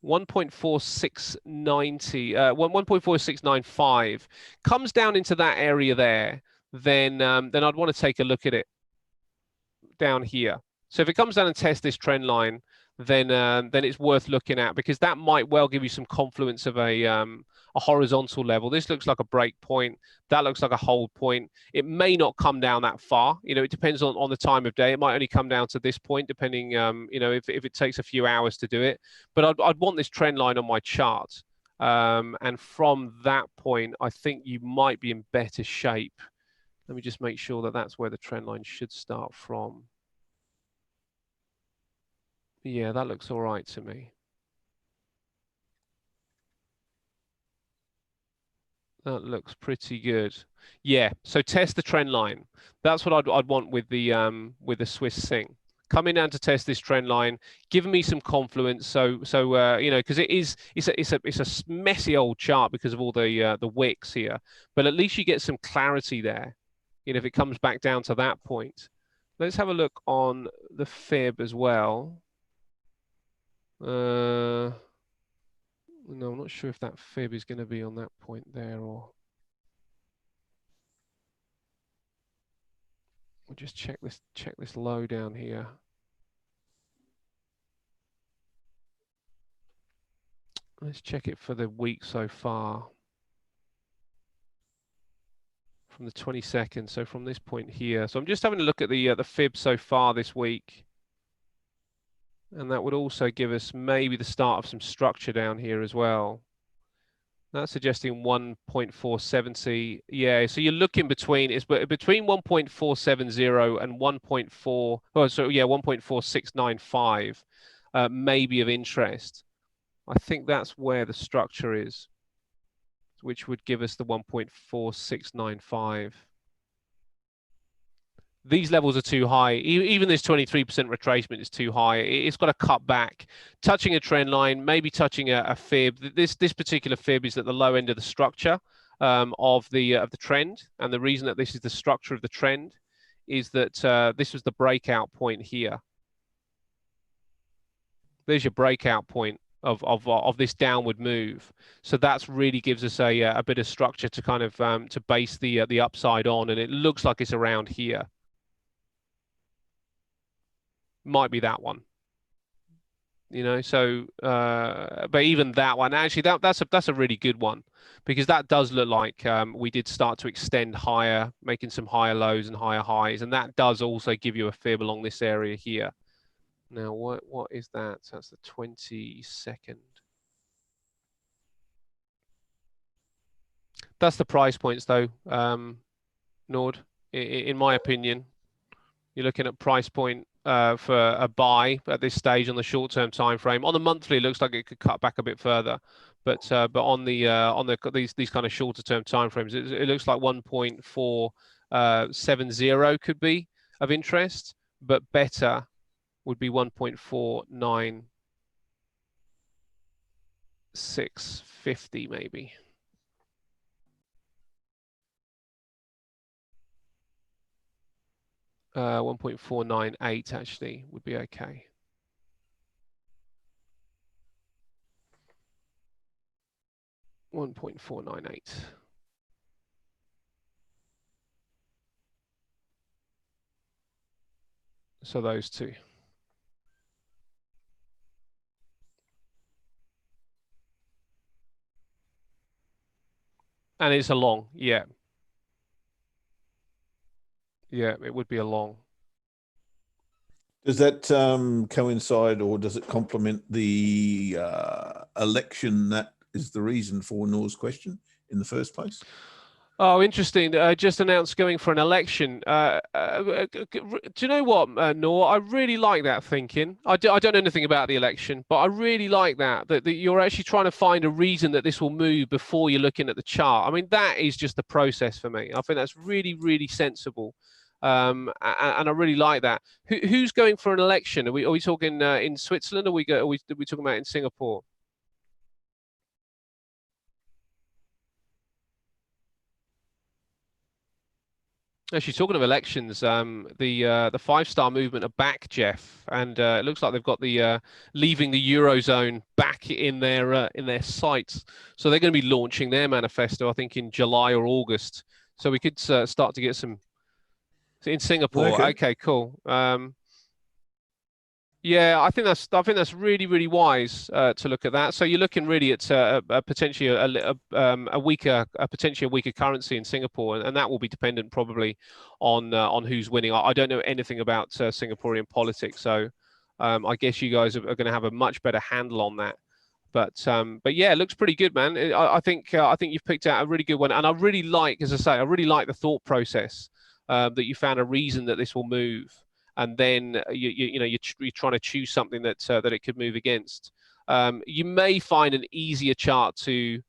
1.4690, 1.4695 comes down into that area there, then I'd want to take a look at it down here. So if it comes down and tests this trend line, then it's worth looking at, because that might well give you some confluence of a horizontal level. This looks like a break point. That looks like a hold point. It may not come down that far. It depends on the time of day. It might only come down to this point, depending, if it takes a few hours to do it. But I'd want this trend line on my chart. And from that point, I think you might be in better shape. Let me just make sure that that's where the trend line should start from. Yeah, that looks all right to me. That looks pretty good. Yeah, so test the trend line. That's what I'd want with the Swiss Sing. Coming down to test this trend line, giving me some confluence. So because it's a messy old chart because of all the wicks here, but at least you get some clarity there. If it comes back down to that point. Let's have a look on the fib as well. No, I'm not sure if that fib is going to be on that point there, or we'll just check this low down here. Let's check it for the week so far. From the 22nd, so from this point here. So I'm just having a look at the fib so far this week. And that would also give us maybe the start of some structure down here as well. That's suggesting 1.470. Yeah, so you're looking between, it's between 1.470 and 1.4, oh, so yeah, 1.4695 maybe of interest. I think that's where the structure is, which would give us the 1.4695. These levels are too high. Even this 23% retracement is too high. It's got to cut back, touching a trend line, maybe touching a fib. This particular fib is at the low end of the structure of the trend, and the reason that this is the structure of the trend is that this was the breakout point here. There's your breakout point of this downward move. So that's really gives us a bit of structure to kind of to base the upside on, and it looks like it's around here. Might be that one, so but even that one, actually, that's a really good one, because that does look like we did start to extend higher, making some higher lows and higher highs, and that does also give you a fib along this area here. Now what is that? That's the 22nd. That's the price points though, Nord, in my opinion. You're looking at price point for a buy at this stage on the short-term time frame. On the monthly, it looks like it could cut back a bit further, but on these kind of shorter-term time frames, it looks like 1.470 could be of interest, but better would be 1.49650 maybe. 1.498 actually would be okay. $1.498. So those two. And it's a long, yeah. Yeah, it would be a long. Does that coincide, or does it complement the election that is the reason for Nor's question in the first place? Oh, interesting. Just announced going for an election. Do you know what, Nor? I really like that thinking. I don't know anything about the election, but I really like that you're actually trying to find a reason that this will move before you're looking at the chart. I mean, that is just the process for me. I think that's really, really sensible. And I really like that. Who's going for an election? Are we talking in Switzerland, or are we talking about in Singapore? Actually, talking of elections, the Five Star Movement are back, Jeff, and it looks like they've got the leaving the Eurozone back in their sights. So they're going to be launching their manifesto, I think, in July or August. So we could start to get some in Singapore. Okay, cool. Yeah, I think that's really, really wise to look at that. So you're looking really at potentially potentially a weaker currency in Singapore, and that will be dependent probably on who's winning. I don't know anything about Singaporean politics, so I guess you guys are going to have a much better handle on that. But yeah, it looks pretty good, man. I think you've picked out a really good one, and I really like, as I say, I really like the thought process that you found a reason that this will move, and then you're trying to choose something that it could move against. You may find an easier chart to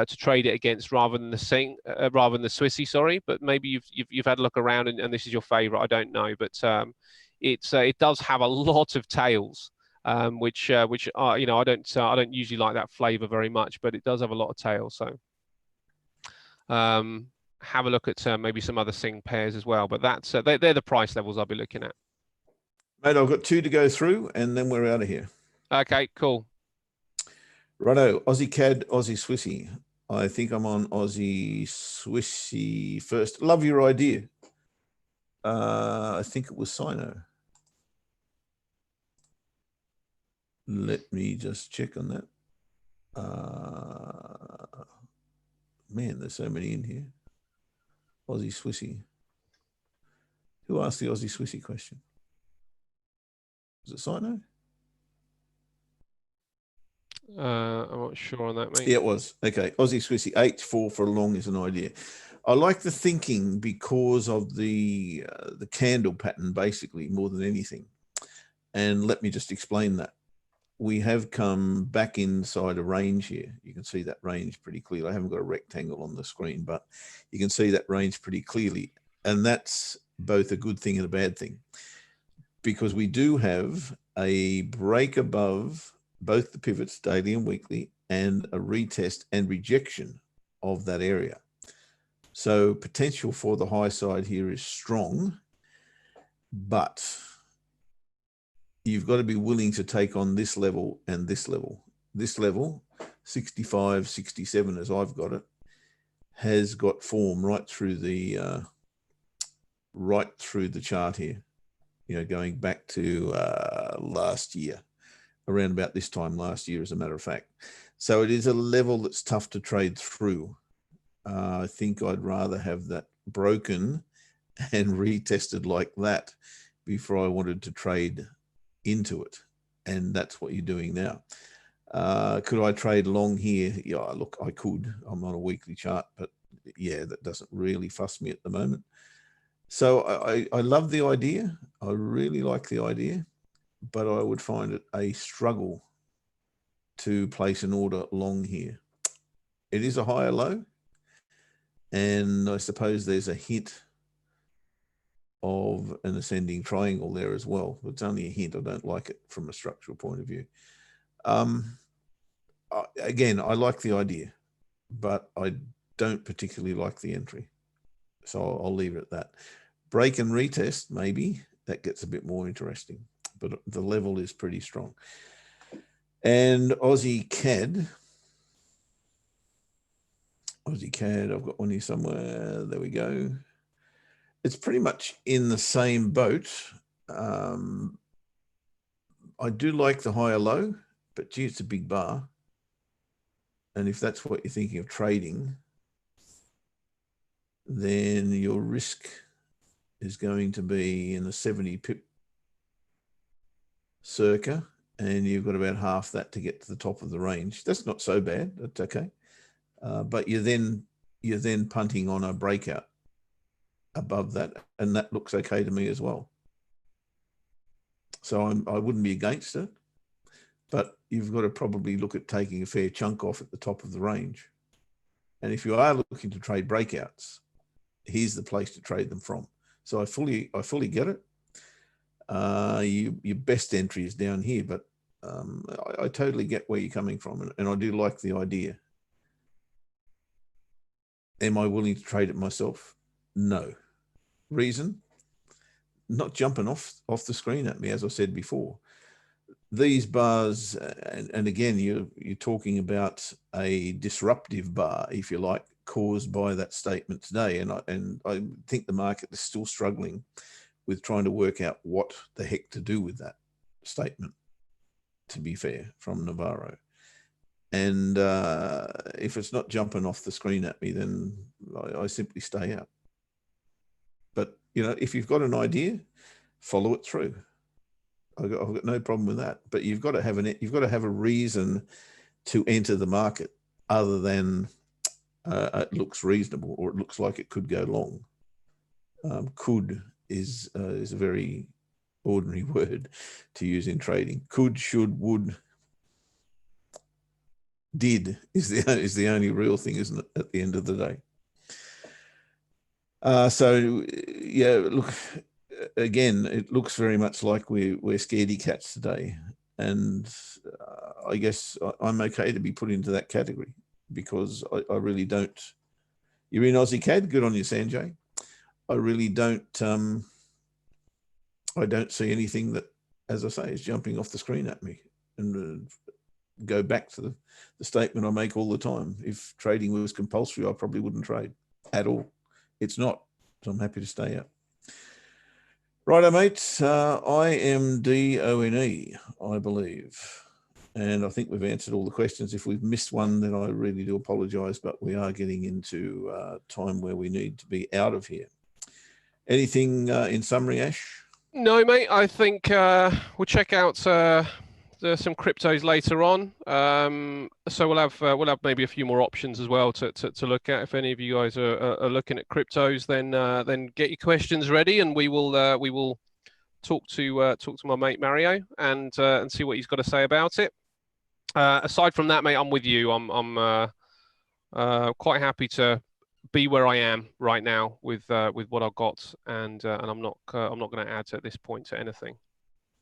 trade it against rather than the Swissy, sorry, but maybe you've had a look around and this is your favorite. I don't know, but it does have a lot of tails. Which I don't usually like that flavor very much, but it does have a lot of tails. So have a look at maybe some other Sing pairs as well. But that's they're the price levels I'll be looking at. Mate, I've got 2 to go through, and then we're out of here. Okay, cool. Righto, Aussie CAD, Aussie Swissy. I think I'm on Aussie Swissy first. Love your idea. I think it was Sino. Let me just check on that. Man, there's so many in here. Aussie Swissy. Who asked the Aussie Swissy question? Was it Sino? I'm not sure on that, mate. Yeah, it was. Okay. Aussie Swissy, 8-4 for long is an idea. I like the thinking because of the candle pattern, basically, more than anything. And let me just explain that. We have come back inside a range here. You can see that range pretty clearly. I haven't got a rectangle on the screen, but you can see that range pretty clearly. And that's both a good thing and a bad thing, because we do have a break above both the pivots, daily and weekly, and a retest and rejection of that area. So potential for the high side here is strong, but you've got to be willing to take on this level and this level. This level, 65, 67, as I've got it, has got form right through the chart here. You know, going back to last year, around about this time last year, as a matter of fact. So it is a level that's tough to trade through. I think I'd rather have that broken and retested like that before I wanted to trade into it. And that's what you're doing now. Could I trade long here? Yeah, look, I could. I'm on a weekly chart, but yeah, that doesn't really fuss me at the moment. So I love the idea. I really like the idea, but I would find it a struggle to place an order long here. It is a higher low, and I suppose there's a hint of an ascending triangle there as well. It's only a hint. I don't like it from a structural point of view. Again, I like the idea, but I don't particularly like the entry. So I'll leave it at that. Break and retest, maybe. That gets a bit more interesting, but the level is pretty strong. And Aussie CAD. Aussie CAD, I've got one here somewhere. There we go. It's pretty much in the same boat. I do like the higher low, but gee, it's a big bar. And if that's what you're thinking of trading, then your risk is going to be in the 70 pip circa, and you've got about half that to get to the top of the range. That's not so bad. That's okay. But you're then punting on a breakout above that, and that looks okay to me as well. So I wouldn't be against it, but you've got to probably look at taking a fair chunk off at the top of the range. And if you are looking to trade breakouts, here's the place to trade them from. So I fully get it. Your best entry is down here, but I totally get where you're coming from, and I do like the idea. Am I willing to trade it myself? No. Reason? Not jumping off the screen at me, as I said before. These bars, and again, you're talking about a disruptive bar, if you like, caused by that statement today. And I think the market is still struggling with trying to work out what the heck to do with that statement, to be fair, from Navarro. And if it's not jumping off the screen at me, then I simply stay out. But, if you've got an idea, follow it through. I've got no problem with that. But you've got to have a reason to enter the market other than it looks reasonable or it looks like it could go long. Could is a very ordinary word to use in trading. Could, should, would, did is the only real thing, isn't it, at the end of the day? So yeah, look, again, it looks very much like we're scaredy cats today, and I guess I'm okay to be put into that category because I really don't. You're in Aussie CAD, good on you, Sanjay. I really don't. I don't see anything that, as I say, is jumping off the screen at me. And go back to the statement I make all the time. If trading was compulsory, I probably wouldn't trade at all. It's not, so I'm happy to stay out. Righto, mates. I am DONE, I believe. And I think we've answered all the questions. If we've missed one, then I really do apologise, but we are getting into time where we need to be out of here. Anything in summary, Ash? No, mate. I think we'll check out some cryptos later on. So we'll have maybe a few more options as well to look at. If any of you guys are looking at cryptos, then get your questions ready, and we will talk to my mate Mario and see what he's got to say about it. Aside from that, mate, I'm with you. I'm quite happy to be where I am right now with what I've got, and I'm not going to add at this point to anything.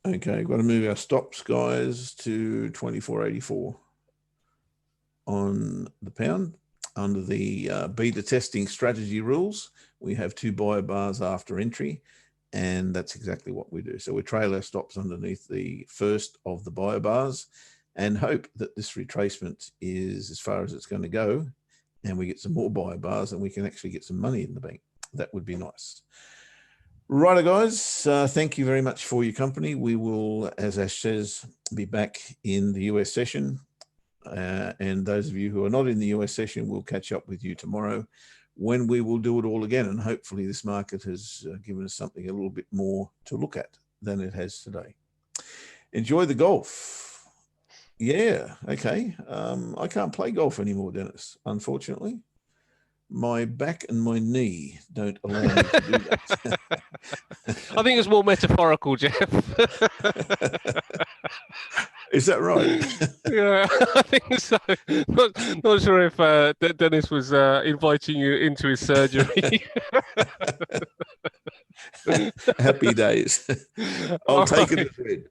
Okay, got to move our stops, guys, to 24.84 on the pound. Under the beta testing strategy rules, we have 2 buyer bars after entry, and that's exactly what we do. So we trail our stops underneath the first of the buyer bars and hope that this retracement is as far as it's going to go, and we get some more buyer bars and we can actually get some money in the bank. That would be nice. Righto, guys, thank you very much for your company. We will, as Ash says, be back in the US session. And those of you who are not in the US session, we'll catch up with you tomorrow when we will do it all again. And hopefully this market has given us something a little bit more to look at than it has today. Enjoy the golf. Yeah, okay. I can't play golf anymore, Dennis, unfortunately. My back and my knee don't allow me to do that. I think it's more metaphorical, Jeff. Is that right? Yeah, I think so. Not sure if Dennis was inviting you into his surgery. Happy days. I'll take it as read.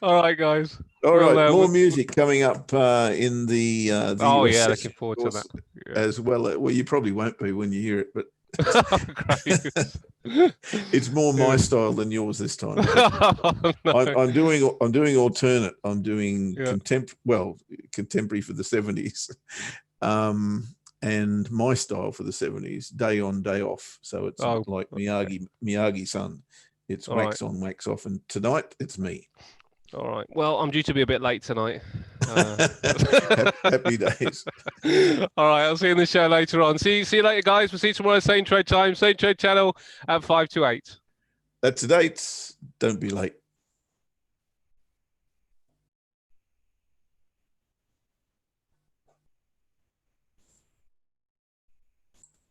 All right, guys. All right, more music coming up in the oh US yeah, session, looking forward to that. Yeah. As well. Well, you probably won't be when you hear it, but Great. it's more my style than yours this time. Oh, no. I'm doing alternate. I'm doing contemporary for the 70s, and my style for the 70s, day on, day off. So it's like Miyagi-san. It's wax on, wax off, and tonight it's me. All right. Well, I'm due to be a bit late tonight. Happy days. All right. I'll see you in the show later on. See you later, guys. We'll see you tomorrow, same trade time, same trade channel at 5 to 8. That's the dates. Don't be late.